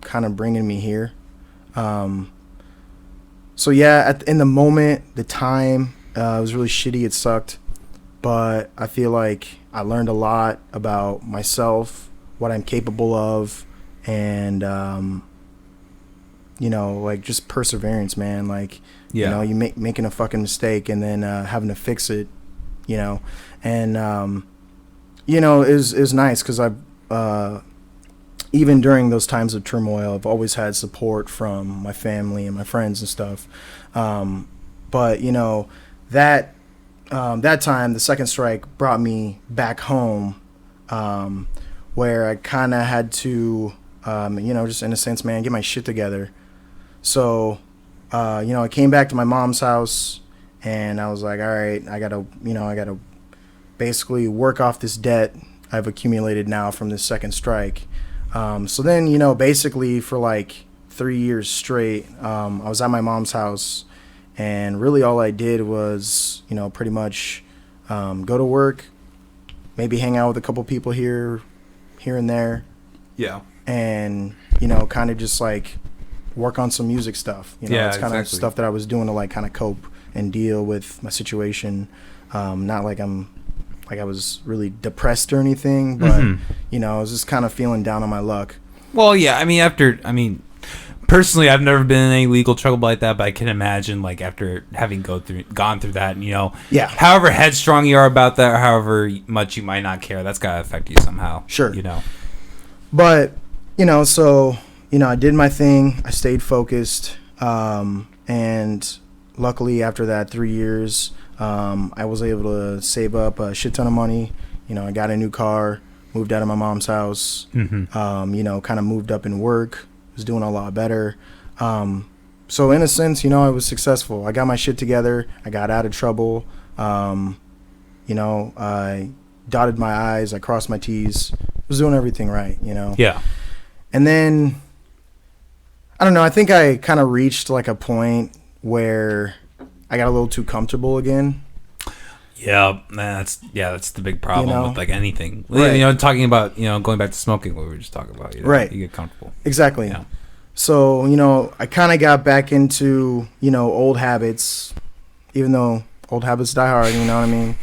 kind of bringing me here. So yeah, in the moment, the time, it was really shitty. It sucked, but I feel like I learned a lot about myself, what I'm capable of, and you know, like just perseverance, man. Like, you know, you making a fucking mistake and then having to fix it, you know, and you know, is nice because I've even during those times of turmoil, I've always had support from my family and my friends and stuff. But you know, that time, the second strike brought me back home, where I kind of had to, you know, just in a sense, man, get my shit together. So, you know, I came back to my mom's house and I was like, all right, I gotta basically work off this debt I've accumulated now from this second strike. So then, you know, basically for like 3 years straight, I was at my mom's house, and really all I did was, you know, pretty much go to work, maybe hang out with a couple people here and there. Yeah. And, you know, kind of just like work on some music stuff. You know, it's kind of stuff that I was doing to like kind of cope and deal with my situation. Not like I was really depressed or anything, but you know, I was just kind of feeling down on my luck. Well, yeah, I mean, personally, I've never been in any legal trouble like that, but I can imagine, like, after having gone through that, and, you know, however headstrong you are about that, or however much you might not care, that's gotta affect you somehow. Sure, you know. But you know, so you know, I did my thing. I stayed focused, and luckily, after that 3 years. I was able to save up a shit ton of money. You know, I got a new car, moved out of my mom's house, you know, kind of moved up in work, was doing a lot better. So in a sense, you know, I was successful. I got my shit together. I got out of trouble. You know, I dotted my I's. I crossed my T's. Was doing everything right, you know? Yeah. And then, I don't know, I think I kind of reached like a point where I got a little too comfortable again. Yeah, that's the big problem, you know, with like anything. Right. You know, talking about, you know, going back to smoking, what we were just talking about. You know, right. You get comfortable. Exactly. Yeah. So, you know, I kind of got back into, you know, old habits, even though old habits die hard, you know what I mean?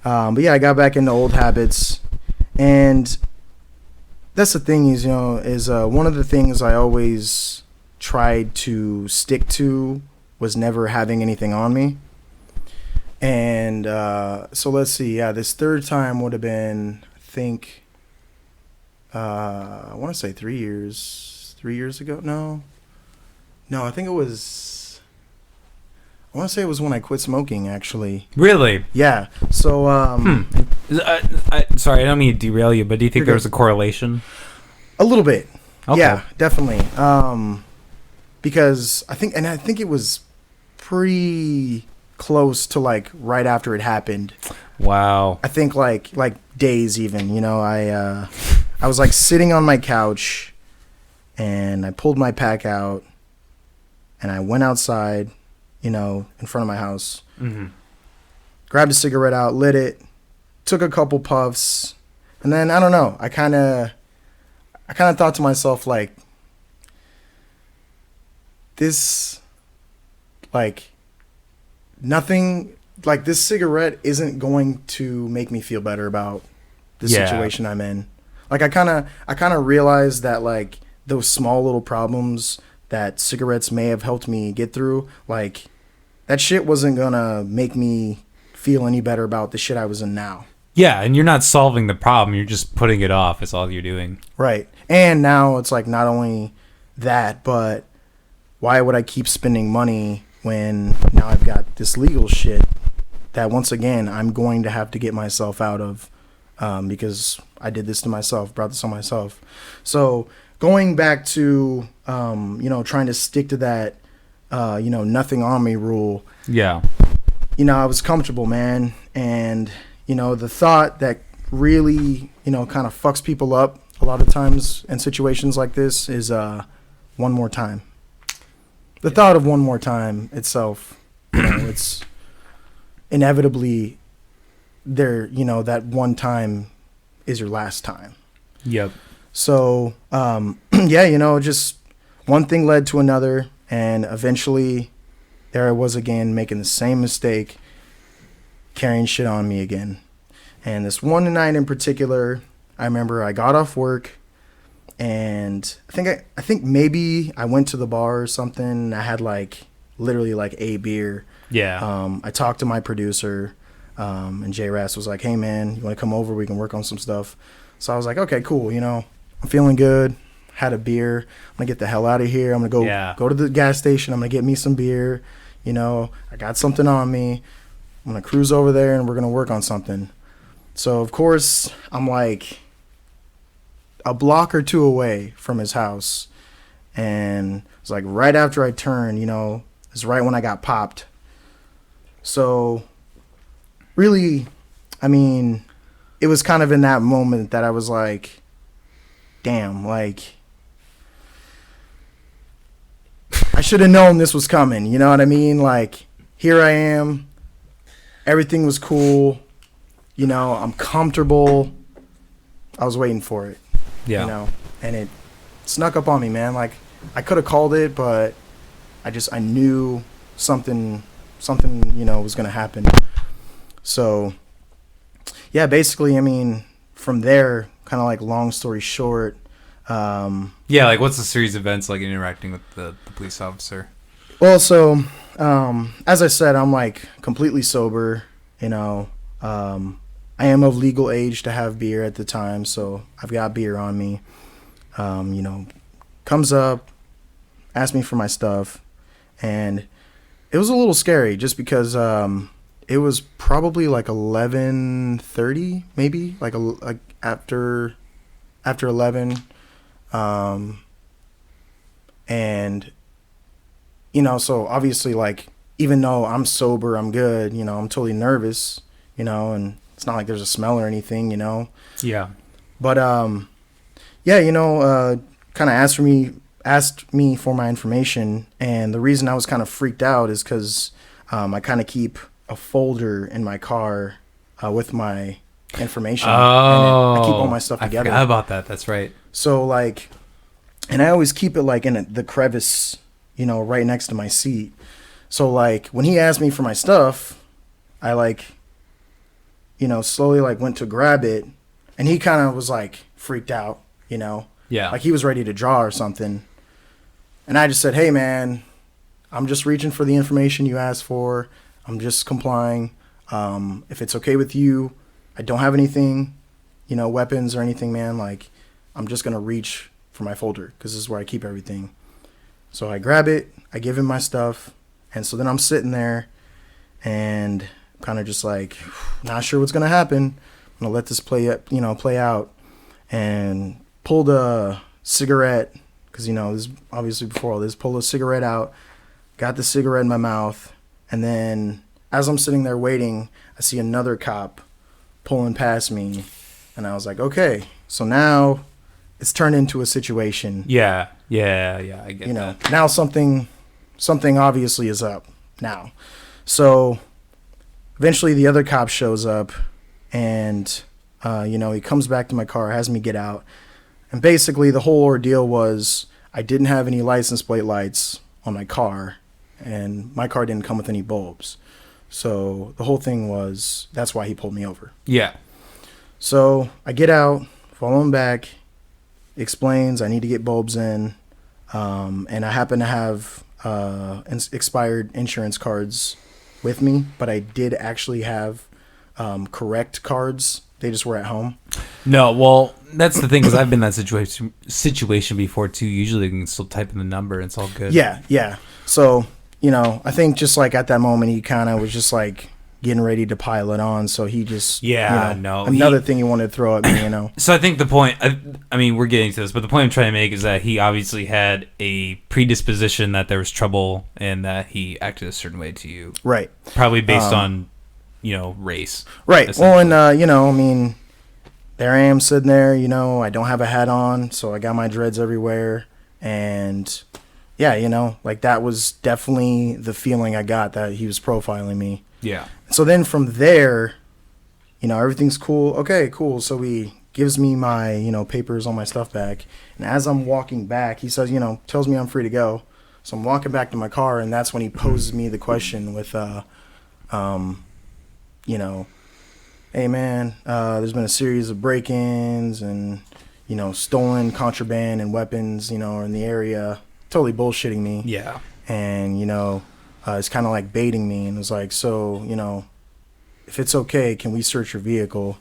But yeah, I got back into old habits. And that's the thing is, you know, is one of the things I always tried to stick to was never having anything on me. And so let's see. Yeah, this third time would have been, I think, I want to say 3 years. 3 years ago? No, I think it was. I want to say it was when I quit smoking. Actually. Really? Yeah. So. Sorry, I don't mean to derail you, but do you think there was a correlation? A little bit. Okay. Yeah, definitely. Because I think it was pretty close to like right after it happened. Wow. I think like days even, you know, I was like sitting on my couch and I pulled my pack out and I went outside, you know, in front of my house, grabbed a cigarette out, lit it, took a couple puffs, and then I don't know, I kind of thought to myself like, this, like, nothing, like, this cigarette isn't going to make me feel better about the situation I'm in. Like, I kind of realized that, like, those small little problems that cigarettes may have helped me get through, like, that shit wasn't gonna make me feel any better about the shit I was in now. Yeah, and you're not solving the problem, you're just putting it off, is all you're doing. Right. And now it's like not only that, but why would I keep spending money when now I've got this legal shit that once again I'm going to have to get myself out of, because I did this to myself, brought this on myself. So going back to, you know, trying to stick to that, you know, nothing on me rule. Yeah. You know, I was comfortable, man. And, you know, the thought that really, you know, kind of fucks people up a lot of times in situations like this is one more time. The thought of one more time itself, you know, it's inevitably there, you know, that one time is your last time. Yep. So, yeah, just one thing led to another, and eventually there I was again making the same mistake, carrying shit on me again. And this one night in particular, I remember I got off work, and I think maybe I went to the bar or something. I had literally a beer. Yeah. I talked to my producer, and J Ras was like, "Hey man, you want to come over? We can work on some stuff." So I was like, "Okay, cool. I'm feeling good. Had a beer. I'm gonna get the hell out of here. I'm gonna go to the gas station. I'm gonna get me some beer. I got something on me. I'm gonna cruise over there, and we're gonna work on something." So of course I'm like a block or two away from his house, and it's like right after I turned, it's right when I got popped. So really, I mean, it was kind of in that moment that I was like, damn, I should have known this was coming, you know what I mean? Here I am, everything was cool, I'm comfortable. I was waiting for it. Yeah. And it snuck up on me, man. I could have called it, but I knew something, was going to happen. So, yeah, basically, I mean, from there, kind of long story short. Yeah, what's the series of events interacting with the police officer? Well, so, as I said, I'm completely sober, I am of legal age to have beer at the time, so I've got beer on me. Comes up, asks me for my stuff, and it was a little scary just because it was probably 11:30, maybe after 11, and so obviously even though I'm sober, I'm good, I'm totally nervous, and it's not like there's a smell or anything, Yeah. But yeah, kind of asked me for my information, and the reason I was kind of freaked out is because I kind of keep a folder in my car with my information. Oh, and I keep all my stuff together. I forgot about that. That's right. So and I always keep it in the crevice, right next to my seat. So when he asked me for my stuff, I slowly went to grab it, and he kind of was freaked out, Yeah. he was ready to draw or something. And I just said, "Hey man, I'm just reaching for the information you asked for. I'm just complying. If it's okay with you, I don't have anything, weapons or anything, man. I'm just going to reach for my folder because this is where I keep everything." So I grab it, I give him my stuff. And so then I'm sitting there and kind of just not sure what's going to happen. I'm going to let this play out, and pulled a cigarette because, this obviously before all this, pulled a cigarette out, got the cigarette in my mouth. And then as I'm sitting there waiting, I see another cop pulling past me. And I was like, okay, so now it's turned into a situation. Yeah. I get that. Now something obviously is up now. So eventually the other cop shows up, and, he comes back to my car, has me get out. And basically the whole ordeal was I didn't have any license plate lights on my car, and my car didn't come with any bulbs. So the whole thing was, that's why he pulled me over. Yeah. So I get out, follow him back, explains I need to get bulbs in, and I happen to have expired insurance cards with me, but I did actually have correct cards. They just were at home. No, well, that's the thing, because I've been in that situation before too. Usually you can still type in the number and it's all good. Yeah. So, I think just at that moment he kind of was just getting ready to pile it on. So he just, another thing he wanted to throw at me, So I think the point, I mean, we're getting to this, but the point I'm trying to make is that he obviously had a predisposition that there was trouble and that he acted a certain way to you. Right. Probably based on, race. Right. Well, and, I mean, there I am sitting there, I don't have a hat on, so I got my dreads everywhere. And yeah, that was definitely the feeling I got, that he was profiling me. Yeah. So then from there, everything's cool. Okay, cool. So we gives me my, papers on my stuff back. And as I'm walking back, he says, tells me I'm free to go. So I'm walking back to my car, and that's when he poses me the question with, hey man, there's been a series of break-ins and, stolen contraband and weapons, in the area. Totally bullshitting me. Yeah. And, it's kind of like baiting me, and it was like, so, if it's okay, can we search your vehicle?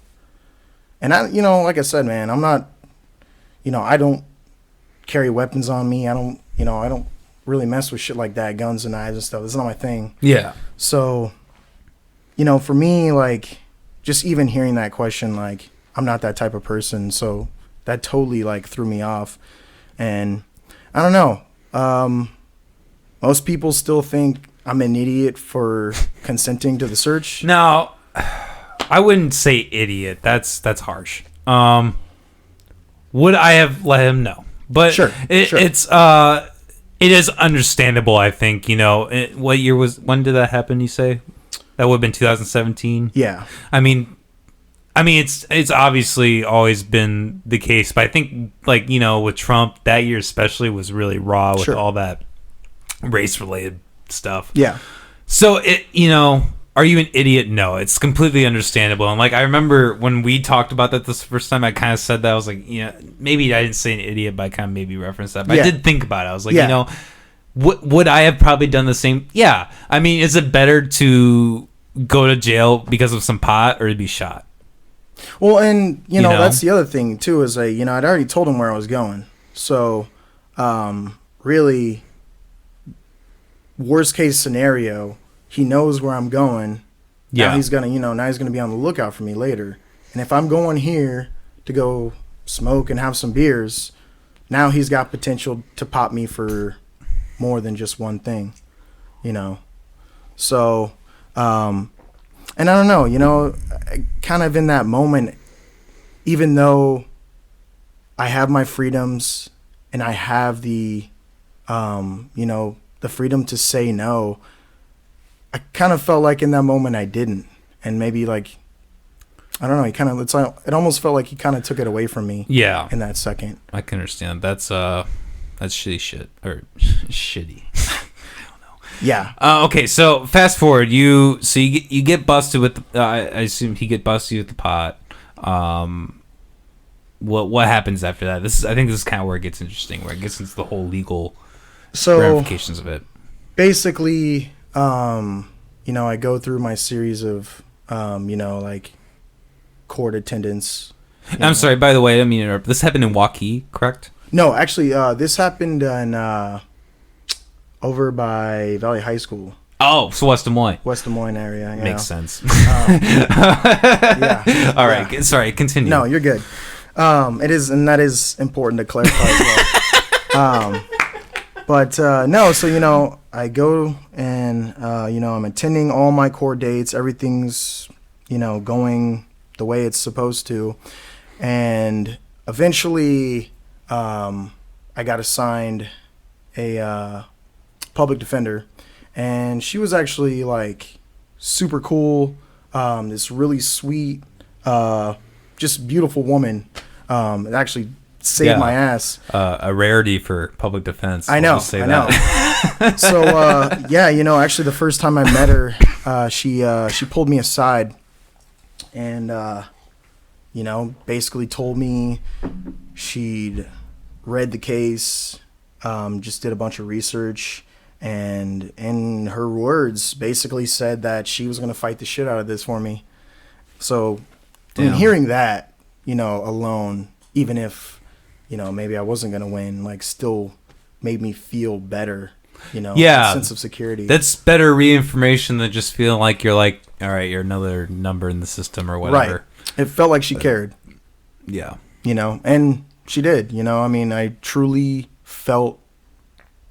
And I, like I said, man, I'm not, I don't carry weapons on me. I don't really mess with shit like that, guns and knives and stuff. It's not my thing. Yeah. So, for me, like, just even hearing that question, like, I'm not that type of person. So that totally, like, threw me off. And I don't know. Most people still think I'm an idiot for consenting to the search. No, I wouldn't say idiot. That's harsh. Would I have let him know? But sure. It is understandable, I think. What year when did that happen, you say? That would have been 2017? Yeah. I mean it's obviously always been the case, but I think, like, with Trump, that year especially was really raw with all that race related stuff. Yeah. So are you an idiot? No, it's completely understandable. And, like, I remember when we talked about that this first time, I kind of said that. I was like, maybe I didn't say an idiot, but I kind of maybe referenced that. But I did think about it. I was like, would I have probably done the same? Yeah. I mean, is it better to go to jail because of some pot or to be shot? Well, and, that's the other thing, too, is I'd already told him where I was going. So, really, worst case scenario, he knows where I'm going. Yeah. Now he's gonna be on the lookout for me later. And if I'm going here to go smoke and have some beers, now he's got potential to pop me for more than just one thing, So, and I don't know, kind of in that moment, even though I have my freedoms and I have the, the freedom to say no, I kind of felt like in that moment I didn't. And maybe, like, I don't know, it almost felt like he kind of took it away from me. Yeah. In that second. I can understand. That's shitty shit. Or shitty. Yeah. Okay, so fast forward. You get busted with. I assume he get busted with the pot. What happens after that? I think this is kind of where it gets interesting, where it gets into the whole legal ramifications of it. Basically, I go through my series of, like, court attendance. I'm sorry. By the way, I didn't mean to interrupt. This happened in Waukee, correct? No, actually, this happened in over by Valley High School. Oh, so West Des Moines. West Des Moines area. Makes sense. Yeah. All right. Yeah. Sorry. Continue. No, you're good. It is, and that is important to clarify as well. But no, so I go and I'm attending all my court dates. Everything's going the way it's supposed to, and eventually I got assigned a public defender, and she was actually, like, super cool. This really sweet, just beautiful woman. It actually saved my ass. A rarity for public defense. I know. So actually, the first time I met her, she pulled me aside, and basically told me she'd read the case, just did a bunch of research, and in her words, basically said that she was gonna fight the shit out of this for me. So, hearing that, alone, even if, maybe I wasn't going to win, like, still made me feel better, a sense of security. That's better reinformation than just feeling like you're like, all right, you're another number in the system or whatever. Right. It felt like she cared. Yeah. And she did, I truly felt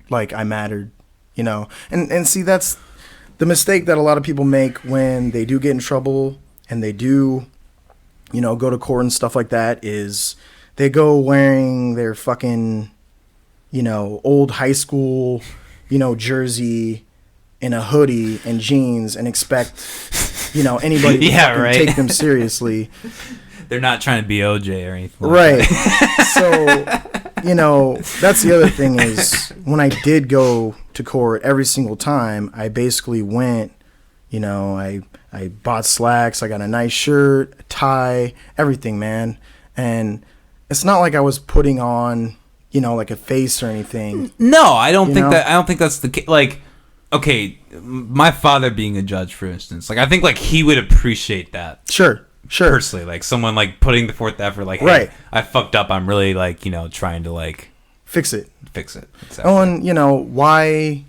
like I mattered, and see, that's the mistake that a lot of people make when they do get in trouble and they do, go to court and stuff like that, is they go wearing their fucking, old high school, jersey in a hoodie and jeans and expect, anybody to take them seriously. They're not trying to be OJ or anything. Right. So, you know, that's the other thing is when I did go to court every single time, I basically went, you know, I bought slacks, I got a nice shirt, a tie, everything, man. And it's not like I was putting on, you know, like a face or anything. No, I don't think that's the case. Like, okay, my father being a judge, for instance, like I think like he would appreciate that. Sure. Personally, like someone like putting the forth effort, like, hey, right. I fucked up. I'm really like, you know, trying to like fix it. Exactly. Oh, and you know why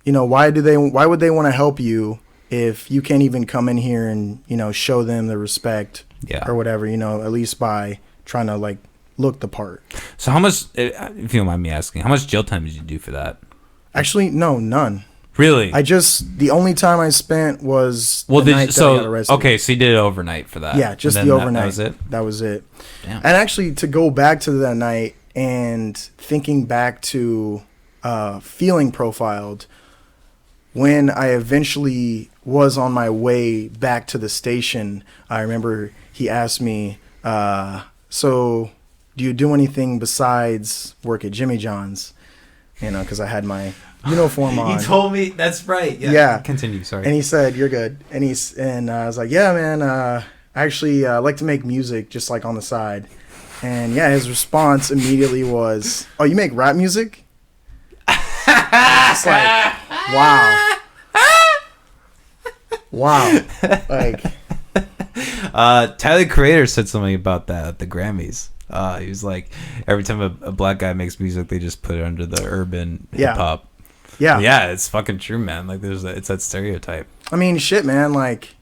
would they want to help you if you can't even come in here and, you know, show them the respect or whatever, you know, at least by trying to like look the part. So how much, if you don't mind me asking, how much jail time did you do for that? Actually, no, none. Really? The only time I spent was the night that I got arrested. Okay, so you did it overnight for that. Yeah, just the overnight. That was it? Damn. And actually, to go back to that night and thinking back to feeling profiled, when I eventually was on my way back to the station, I remember he asked me, so do you do anything besides work at Jimmy John's? You know, because I had my uniform on. He told me, that's right. Yeah. Continue, sorry. And he said, you're good. And I was like, yeah, man, I actually like to make music just like on the side. And yeah, his response immediately was, oh, you make rap music? It's like, wow. Wow. Like, Tyler the Creator said something about that at the Grammys. He was like, every time a black guy makes music, they just put it under the urban hip hop. Yeah, it's fucking true, man. Like, it's that stereotype. I mean, shit, man. Like,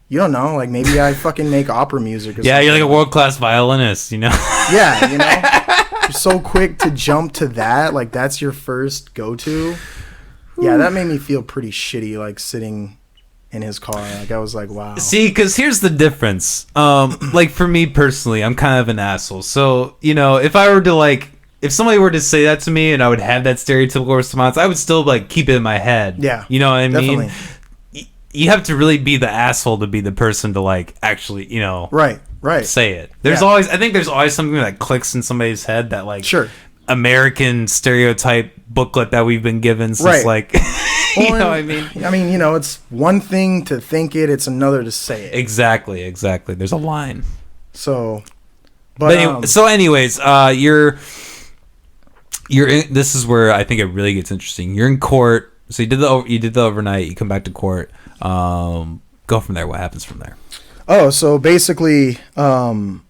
you don't know. Like, maybe I fucking make opera music. Or yeah, you're like a world class violinist, you know. Yeah, you know. You're so quick to jump to that. Like, that's your first go to. Yeah, that made me feel pretty shitty. Like sitting in his car. Like, I was like, wow. See, because here's the difference. Like, for me personally, I'm kind of an asshole. So, you know, if somebody were to say that to me and I would have that stereotypical response, I would still like keep it in my head. Yeah. You know what I definitely. mean? You have to really be the asshole to be the person to like actually, you know, right, say it. I think there's always something that clicks in somebody's head, that like American stereotype booklet that we've been given since like you know what I mean? I mean, you know, it's one thing to think it, it's another to say it. Exactly. There's a line. So, anyways, you're in, this is where I think it really gets interesting. You're in court, so you did the overnight. You come back to court. Go from there. What happens from there? Oh, so basically, the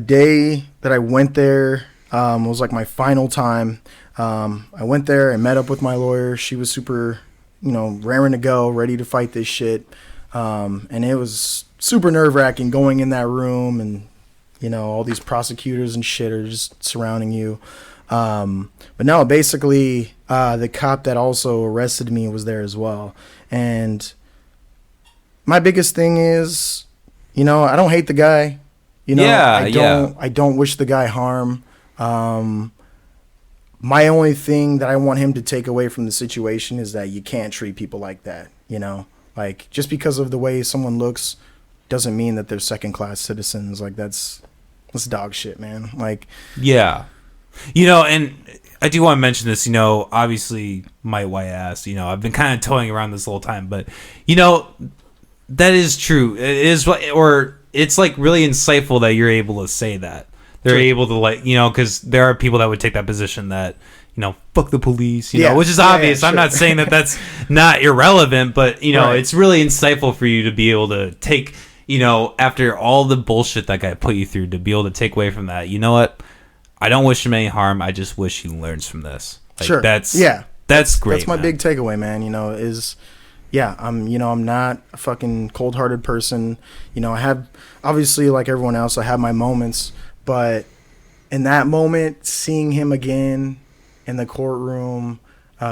day that I went there was like my final time. I went there and met up with my lawyer. She was super, you know, raring to go, ready to fight this shit. And it was super nerve-wracking going in that room, and you know, all these prosecutors and shit are just surrounding you. But no, basically, the cop that also arrested me was there as well. And my biggest thing is, you know, I don't hate the guy. You know, I don't wish the guy harm. My only thing that I want him to take away from the situation is that you can't treat people like that. You know, like, just because of the way someone looks doesn't mean that they're second-class citizens. Like, that's dog shit, man. Like, yeah. You know, and I do want to mention this, you know, obviously my white ass, you know, I've been kind of toying around this whole time, but, you know, that is true. It is, or it's like really insightful that you're able to say that. They're able to, like, you know, because there are people that would take that position that, you know, fuck the police, you know, which is obvious. I'm not saying that that's not irrelevant, but, you know, it's really insightful for you to be able to take, you know, after all the bullshit that guy put you through, to be able to take away from that. You know what? I don't wish him any harm. I just wish he learns from this. Like, that's great. That's my big takeaway, man. You know, I'm not a fucking cold-hearted person. You know, I have, obviously, like everyone else, I have my moments, but in that moment, seeing him again in the courtroom, you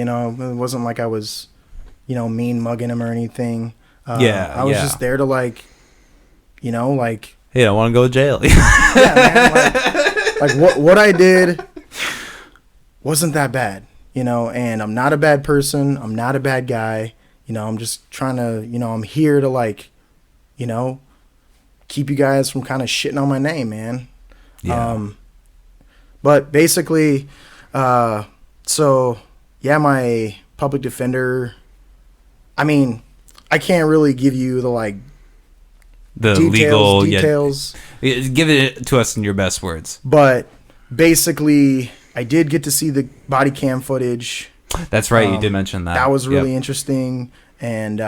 know, it wasn't like I was, you know, mean mugging him or anything. I was just there to, like, you know, like, hey, I want to go to jail. yeah, man, like what I did wasn't that bad, you know, and I'm not a bad person. I'm not a bad guy. You know, I'm just trying to, you know, I'm here to, like, you know, keep you guys from kind of shitting on my name, man. Yeah. But basically, so yeah, my public defender, I mean, I can't really give you the like The legal details. Yeah, give it to us in your best words. But basically, I did get to see the body cam footage. That's right. You did mention that. That was really interesting, and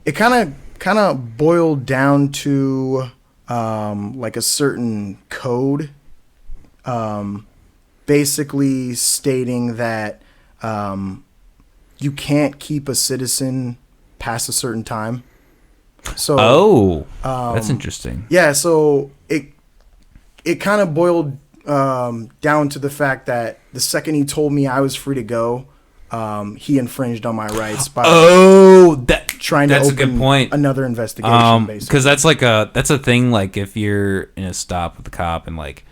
it kind of boiled down to like a certain code, basically stating that you can't keep a citizen past a certain time. So, that's interesting. Yeah, so it kind of boiled down to the fact that the second he told me I was free to go, he infringed on my rights by trying to open a good point. Another investigation, basically. Because that's a thing. Like if you're in a stop with the cop and like,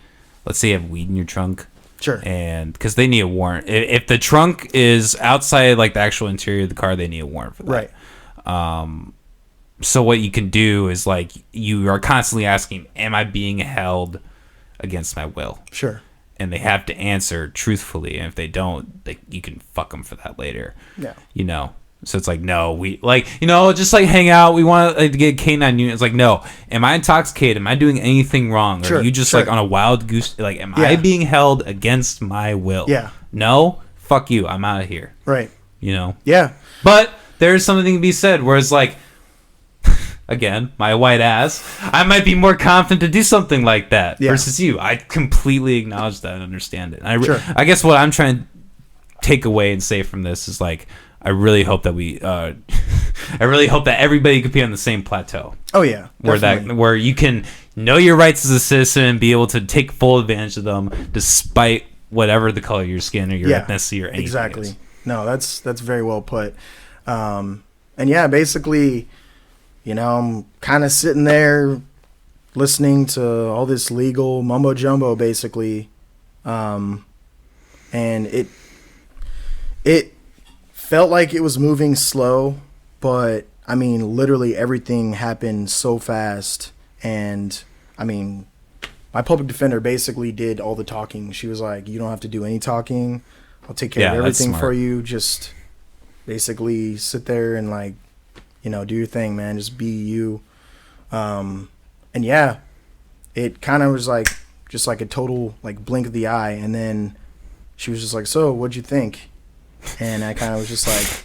let's say you have weed in your trunk. Sure. And because they need a warrant. If the trunk is outside like the actual interior of the car, they need a warrant for that. Right. So what you can do is like you are constantly asking, am I being held against my will? Sure. And they have to answer truthfully. And if they don't, you can fuck them for that later. Yeah. You know? So it's like, no, we like, you know, just like hang out. We want to get K9 unit. It's like, no, am I intoxicated? Am I doing anything wrong? Or are you just like on a wild goose? Like, am I being held against my will? Yeah. No, fuck you. I'm out of here. Right. You know? Yeah. But there's something to be said where it's like, again, my white ass, I might be more confident to do something like that versus you. I completely acknowledge that and understand it. I guess what I'm trying to take away and say from this is like, I really hope that I really hope that everybody could be on the same plateau. Oh yeah, definitely. where you can know your rights as a citizen and be able to take full advantage of them, despite whatever the color of your skin or your ethnicity or anything. Exactly. Is. No, that's very well put. And yeah, basically, you know, I'm kind of sitting there listening to all this legal mumbo jumbo, basically, and it felt like it was moving slow, but I mean, literally everything happened so fast. And I mean, my public defender basically did all the talking. She was like, you don't have to do any talking. I'll take care of everything for you. Just basically sit there and like, you know, do your thing, man. Just be you. And yeah, it kind of was like, just like a total like blink of the eye. And then she was just like, so what'd you think? And I kind of was just like,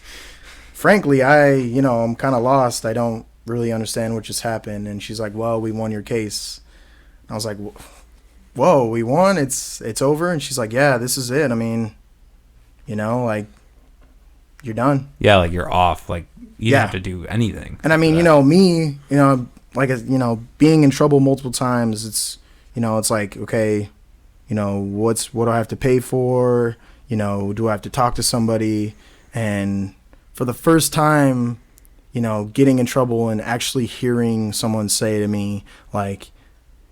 frankly, I'm kind of lost. I don't really understand what just happened. And she's like, well, we won your case. And I was like, whoa, we won? It's over? And she's like, yeah, this is it. I mean, you know, like, you're done. Yeah, like you're off. Like, you don't have to do anything. And I mean, you know, me, you know, like, you know, being in trouble multiple times, it's, you know, it's like, okay, you know, what do I have to pay for? You know, do I have to talk to somebody? And for the first time, you know, getting in trouble and actually hearing someone say to me, like,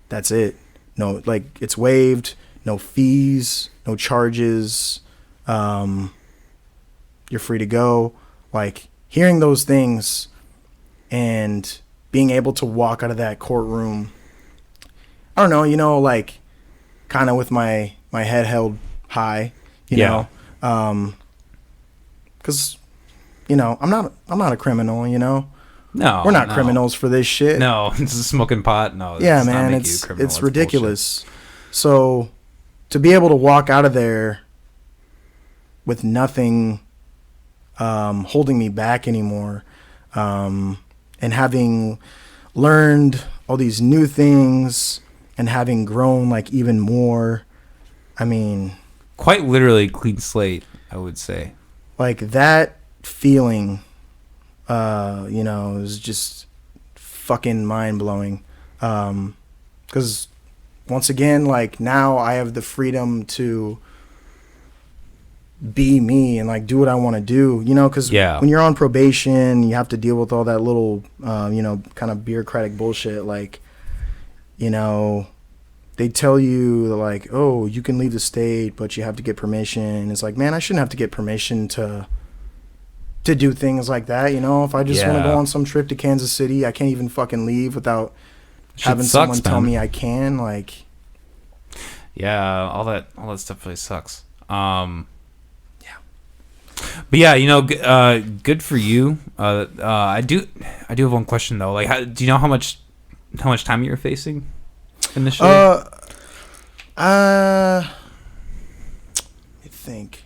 that's it. No, like, it's waived, no fees, no charges. You're free to go. Like, hearing those things and being able to walk out of that courtroom, I don't know, you know, like, kind of with my head held high. You know, because, you know, I'm not a criminal, you know. No, we're not criminals for this shit. No, it's smoking pot. No, yeah, man, it's ridiculous. Bullshit. So to be able to walk out of there with nothing holding me back anymore, and having learned all these new things and having grown like even more, I mean, quite literally clean slate, I would say. Like that feeling, you know, is just fucking mind blowing. 'Cause once again, like now I have the freedom to be me and like do what I want to do, you know, 'cause when you're on probation, you have to deal with all that little, you know, kind of bureaucratic bullshit. Like, you know, they tell you like, oh, you can leave the state, but you have to get permission. It's like, man, I shouldn't have to get permission to to do things like that. You know, if I just want to Yeah. go on some trip to Kansas City, I can't even fucking leave without Shit having sucks, someone tell man. me I can. Like, Yeah, all that stuff really sucks. But yeah, you know, good for you. I do have one question though. Like, do you know how much time you're facing initially? I think,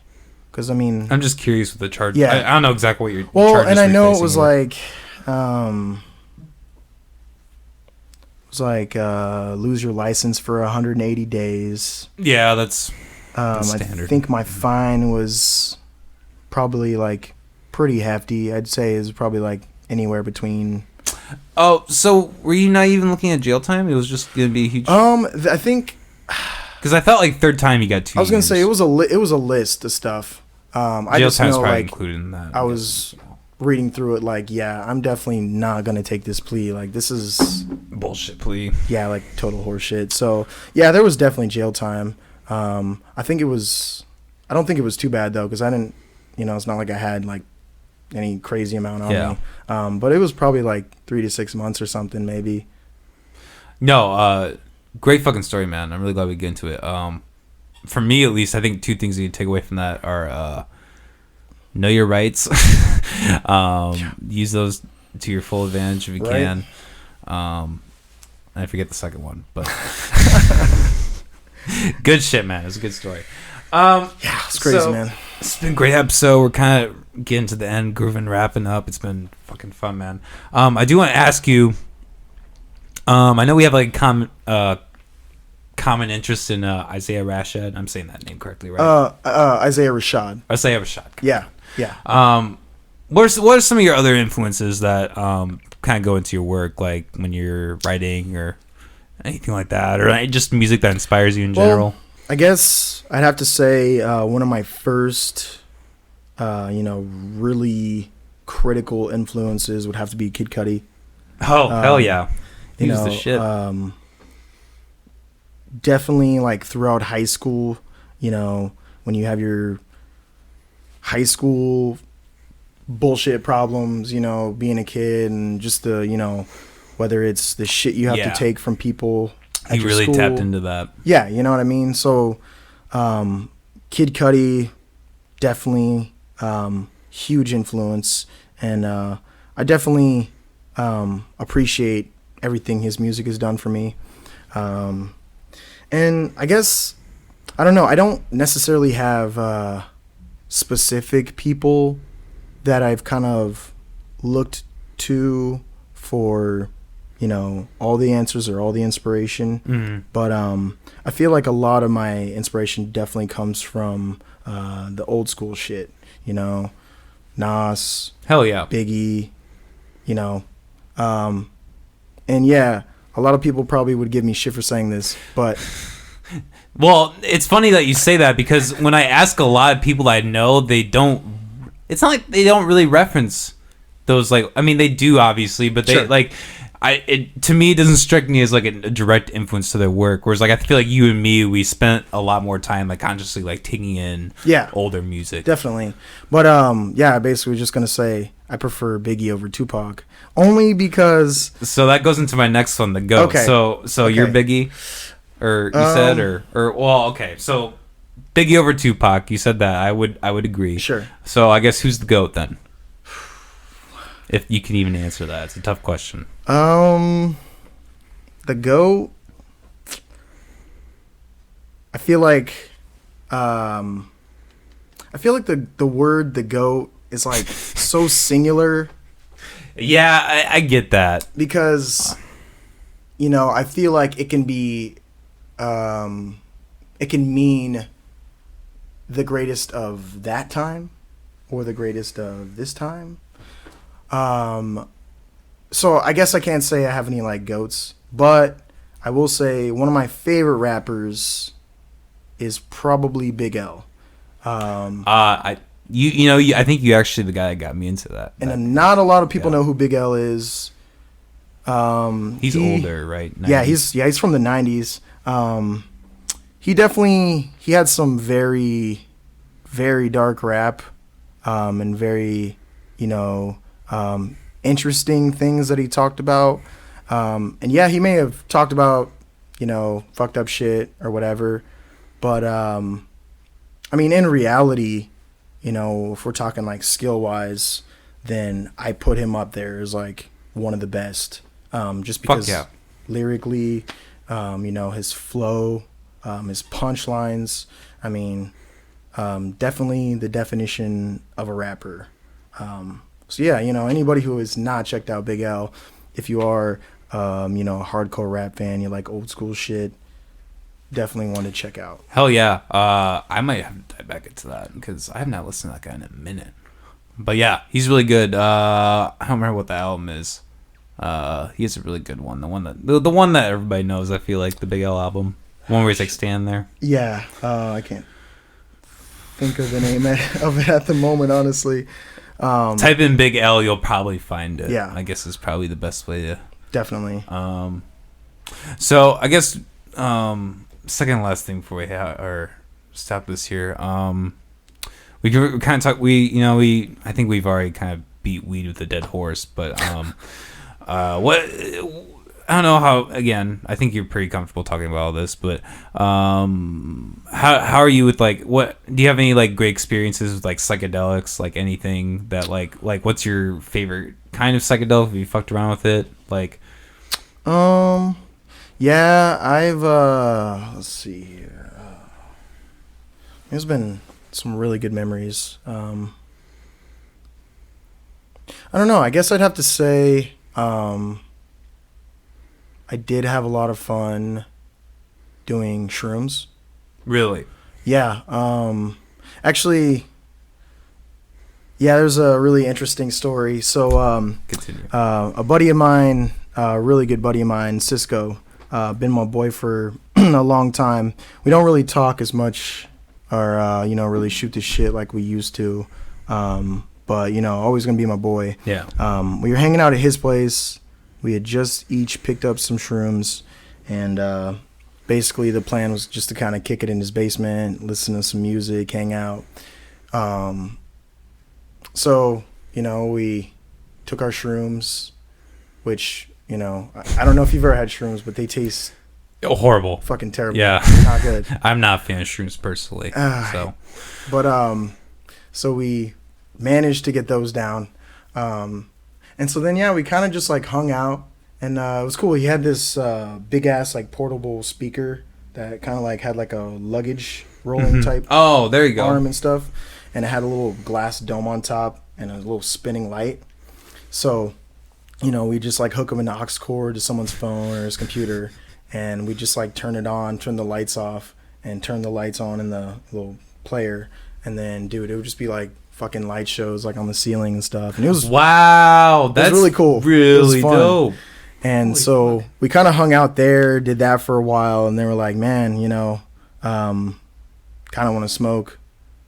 because I mean, I'm just curious with the charge. Yeah. I don't know exactly what your well, charges and I you're know it facing was were. lose your license for 180 days. Yeah, that's I standard. think my fine was probably like pretty hefty. I'd say is probably like anywhere between. Oh, so were you not even looking at jail time? It was just gonna be a huge. I think Because I felt like third time you got 2 I was gonna years. say it was a list of stuff. I Jail just time's know probably like included in that. I was reading through it like, yeah, I'm definitely not gonna take this plea. Like, this is bullshit plea. yeah, like total horseshit. So yeah, there was definitely jail time. I think it was. I don't think it was too bad though, because I didn't. You know, it's not like I had like any crazy amount on Yeah. me. But it was probably like 3 to 6 months or something, maybe. No, great fucking story, man. I'm really glad we get into it. For me, at least, I think 2 things you need to take away from that are know your rights. Use those to your full advantage if you Right. can. I forget the second one, but good shit, man. It was a good story. Yeah, it's crazy, So- man. It's been a great episode. We're kind of getting to the end, grooving, wrapping up. It's been fucking fun, man. I do want to ask you. I know we have like common interest in Isaiah Rashad. I'm saying that name correctly, right? Isaiah Rashad. Isaiah Rashad. Yeah. What are some of your other influences that kind of go into your work, like when you're writing or anything like that, or just music that inspires you in general? I guess I'd have to say one of my first, really critical influences would have to be Kid Cudi. Oh, hell yeah. He You was know, the shit. Definitely like throughout high school, you know, when you have your high school bullshit problems, you know, being a kid and just the, you know, whether it's the shit you have Yeah. to take from people. At He your really school. tapped into that. Yeah, you know what I mean? So, Kid Cudi, definitely huge influence. And I definitely appreciate everything his music has done for me. And I guess, I don't know, I don't necessarily have specific people that I've kind of looked to for, you know, all the answers or all the inspiration. Mm-hmm. But I feel like a lot of my inspiration definitely comes from the old school shit, you know, Nas, Hell yeah. Biggie, you know. And yeah, a lot of people probably would give me shit for saying this, but Well, it's funny that you say that because when I ask a lot of people I know, they don't. It's not like they don't really reference those. Like, I mean, they do obviously, but they Sure. like. To me, it doesn't strike me as like a direct influence to their work. Whereas, like, I feel like you and me, we spent a lot more time like consciously like taking in Yeah. older music. definitely. But yeah, I basically was just gonna say I prefer Biggie over Tupac, only because So that goes into my next one, the GOAT. Okay. So you're Okay. Biggie, or you said, or well, okay. So Biggie over Tupac. You said that. I would agree. Sure. So I guess who's the GOAT then? If you can even answer that, it's a tough question. the GOAT, I feel like the word the GOAT is like so singular Yeah, I get that. because, you know, I feel like it can be it can mean the greatest of that time or the greatest of this time. So I guess I can't say I have any like GOATs, but I will say one of my favorite rappers is probably Big L. I think you actually the guy that got me into that. And not a lot of people Yeah. know who Big L is. He's older, right? Yeah, 90s. he's from the 90s. He had some very, very dark rap, and very, interesting things that he talked about. And yeah, he may have talked about, fucked up shit or whatever. But, I mean, in reality, if we're talking like skill wise, then I put him up there as like one of the best. Just because lyrically, his flow, his punchlines, I mean, definitely the definition of a rapper. So yeah, anybody who has not checked out Big L, if you are, a hardcore rap fan, you like old school shit, definitely want to check out. Hell yeah. I might have to dive back into that because I have not listened to that guy in a minute. But yeah, he's really good. I don't remember what the album is. He has a really good one. The one that everybody knows, I feel like, the Big L album. One where he's like standing there. Yeah. I can't think of the name of it at the moment, honestly. Type in Big L, you'll probably find it. Yeah. I guess is probably the best way to. Definitely. So I guess second to last thing before we or stop this here. We kind of talk. I think we've already kind of beat weed with a dead horse, but what I don't know how. Again, I think you're pretty comfortable talking about all this, but how are you with like what? Do you have any like great experiences with like psychedelics? Like anything that like what's your favorite kind of psychedelic? Have you fucked around with it? Like, yeah, I've let's see here. There's been some really good memories. I don't know. I guess I'd have to say I did have a lot of fun doing shrooms. Really? Yeah. Actually, yeah, there's a really interesting story. So, Continue. A buddy of mine, a really good buddy of mine, Cisco, been my boy for a long time. We don't really talk as much or, really shoot the shit like we used to. But, always going to be my boy. Yeah. We were hanging out at his place. We had just each picked up some shrooms, and basically the plan was just to kind of kick it in his basement, listen to some music, hang out. So, we took our shrooms, which, I don't know if you've ever had shrooms, but they taste horrible. Fucking terrible. Yeah. Not good. I'm not a fan of shrooms personally. So, but so we managed to get those down. And so then, yeah, we kind of just like hung out, and it was cool. He had this big ass like portable speaker that kind of like had like a luggage rolling type. Oh, there you go. Arm and stuff, and it had a little glass dome on top and a little spinning light. So, we just like hook him an aux cord to someone's phone or his computer, and we just like turn it on, turn the lights off, and turn the lights on in the little player, and then dude, it would just be like fucking light shows like on the ceiling and stuff, and it was that's really cool, really dope. And holy so fuck. We kind of hung out there, did that for a while, and they were like, man, kind of want to smoke,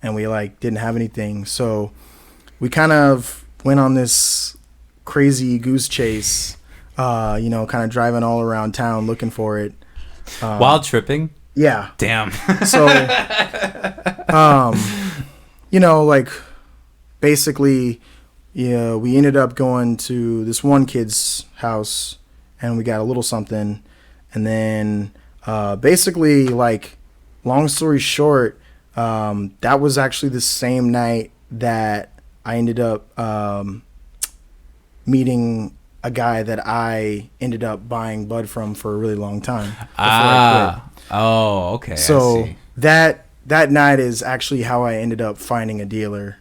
and we like didn't have anything, so we kind of went on this crazy goose chase, kind of driving all around town looking for it, while tripping. Yeah, damn. So like basically, we ended up going to this one kid's house, and we got a little something, and then basically, like, long story short, that was actually the same night that I ended up meeting a guy that I ended up buying bud from for a really long time before I quit. Oh, okay. So that night is actually how I ended up finding a dealer.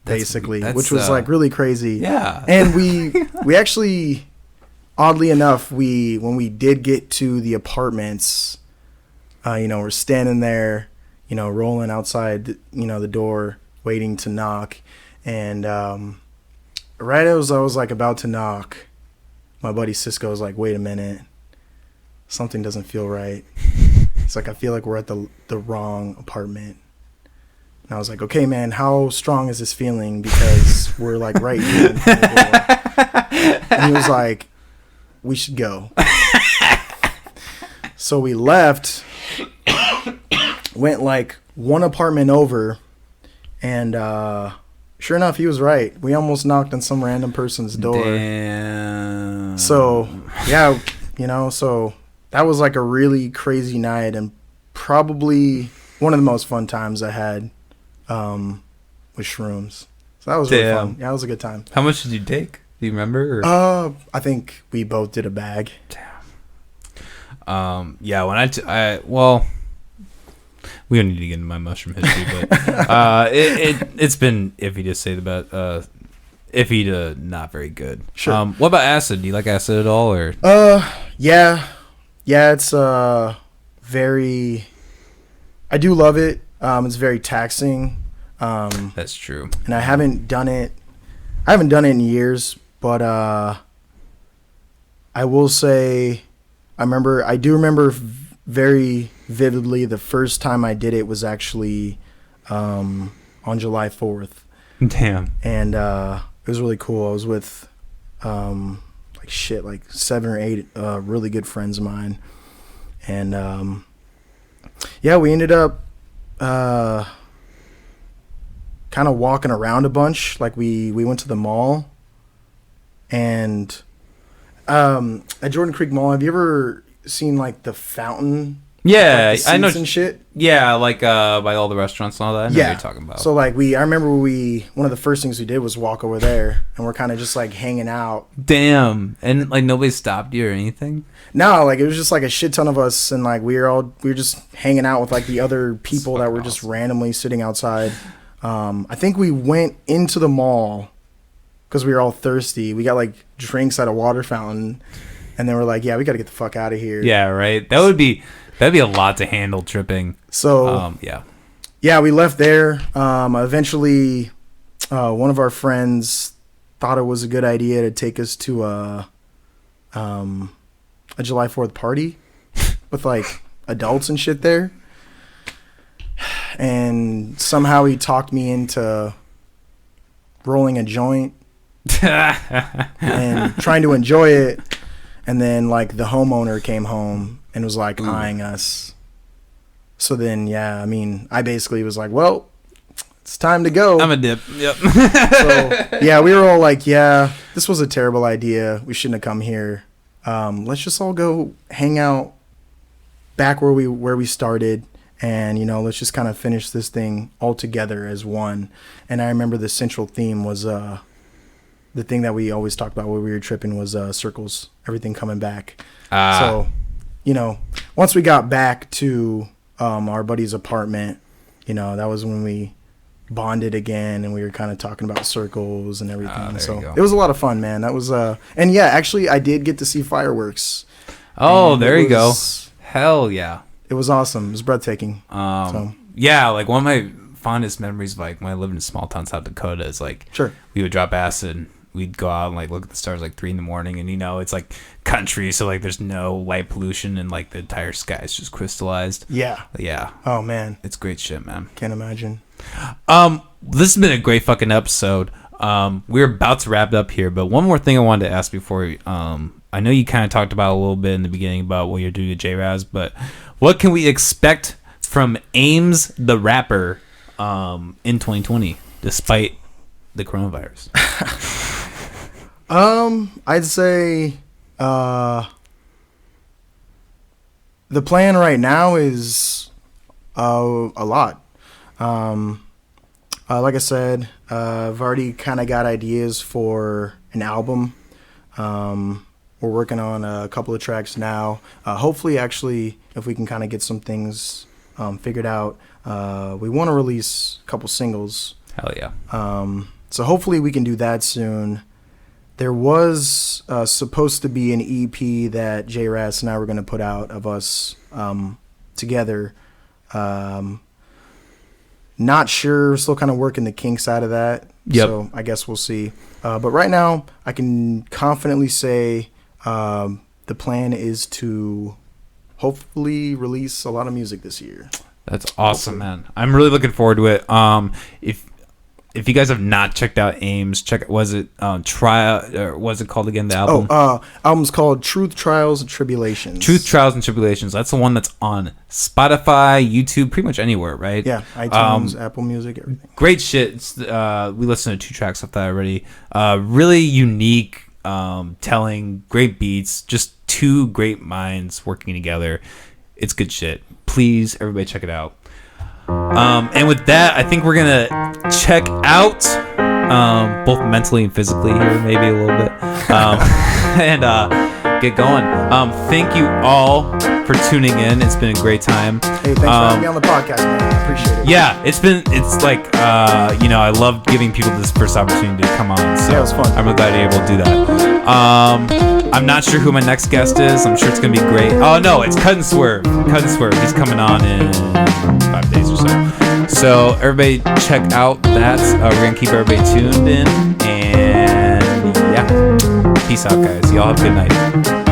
Basically, which was like really crazy. Yeah. And we actually, oddly enough, when we did get to the apartments, we're standing there, rolling outside, the door, waiting to knock, and right as I was like about to knock, my buddy Cisco was like, "Wait a minute, something doesn't feel right." It's like, I feel like we're at the wrong apartment. And I was like, okay, man, how strong is this feeling? Because we're like right here in front of the door. And he was like, we should go. So we left, went like one apartment over, and Sure enough, he was right. We almost knocked on some random person's door. Damn. So, yeah, so that was like a really crazy night and probably one of the most fun times I had with shrooms. So that was really fun. Yeah, it was a good time. How much did you take? Do you remember? I think we both did a bag. Damn. Yeah, when well, we don't need to get into my mushroom history, but it's been iffy to say about iffy to not very good. Sure. What about acid? Do you like acid at all, or? Yeah, it's very. I do love it. It's very taxing. That's true. And I haven't done it in years, but I will say, I do remember very vividly the first time I did it was actually on July 4th. Damn. And it was really cool. I was with like 7 or 8 really good friends of mine. And yeah, we ended up kind of walking around a bunch. Like we went to the mall, and at Jordan Creek Mall, have you ever seen like the fountain? Yeah, like I know. And shit. Yeah, like by all the restaurants and all that. I know what you're talking about. So like I remember one of the first things we did was walk over there, and we're kind of just like hanging out. Damn, and like nobody stopped you or anything. No, like it was just like a shit ton of us, and like we were just hanging out with like the other people that were just randomly sitting outside. I think we went into the mall because we were all thirsty. We got like drinks at a water fountain, and then we're like, yeah, we got to get the fuck out of here. Yeah, right. That'd be a lot to handle tripping. So yeah, we left there. Eventually, one of our friends thought it was a good idea to take us to a July 4th party with like adults and shit there. And somehow he talked me into rolling a joint and trying to enjoy it. And then like the homeowner came home and was like eyeing us. So then, yeah, I mean, I basically was like, well, it's time to go. I'm a dip. Yep. So yeah, we were all like, yeah, this was a terrible idea. We shouldn't have come here. Let's just all go hang out back where we started. And, let's just kind of finish this thing all together as one. And I remember the central theme was the thing that we always talked about when we were tripping was circles, everything coming back. So, once we got back to our buddy's apartment, that was when we bonded again, and we were kind of talking about circles and everything. So it was a lot of fun, man. That was and yeah, actually I did get to see fireworks. Oh, there you go. Hell yeah. It was awesome. It was breathtaking. Yeah, like one of my fondest memories of like when I lived in a small town, South Dakota, is like we would drop acid. We'd go out and like look at the stars like 3 a.m, and it's like country, so like there's no light pollution, and like the entire sky is just crystallized. Yeah. Oh man, it's great shit, man. Can't imagine. This has been a great fucking episode. We're about to wrap it up here, but one more thing I wanted to ask before. I know you kind of talked about a little bit in the beginning about what you're doing at J-Raz, but what can we expect from Aimz the rapper in 2020, despite the coronavirus? I'd say the plan right now is a lot. Like I said, I've already kind of got ideas for an album. We're working on a couple of tracks now. Hopefully, actually, if we can kind of get some things figured out, we want to release a couple singles. Hell yeah. So hopefully we can do that soon. There was supposed to be an EP that J-Raz and I were going to put out of us together. Not sure. Still kind of working the kinks out of that. Yep. So I guess we'll see. But right now, I can confidently say the plan is to hopefully release a lot of music this year. That's awesome, man. I'm really looking forward to it. If if you guys have not checked out Aimz, check. Was it Trial? Or was it called again? The album. Album's called Truth, Trials, and Tribulations. Truth, Trials, and Tribulations. That's the one that's on Spotify, YouTube, pretty much anywhere, right? Yeah, iTunes, Apple Music, everything. Great shit. We listened to 2 tracks of that already. Really unique, telling, great beats, just 2 great minds working together. It's good shit. Please, everybody, check it out. And with that, I think we're gonna check out, both mentally and physically here, maybe a little bit, and get going. Thank you all for tuning in. It's been a great time. Hey, thanks for having me on the podcast, man. I appreciate it. Yeah, it's like, I love giving people this first opportunity to come on. So yeah, it was fun. I'm glad you're able to do that. I'm not sure who my next guest is. I'm sure it's gonna be great. Oh no, it's Cut and Swerve. Cut and Swerve. He's coming on in 5 days or so. So everybody check out that. We're gonna keep everybody tuned in, and yeah, peace out, guys. Y'all have a good night.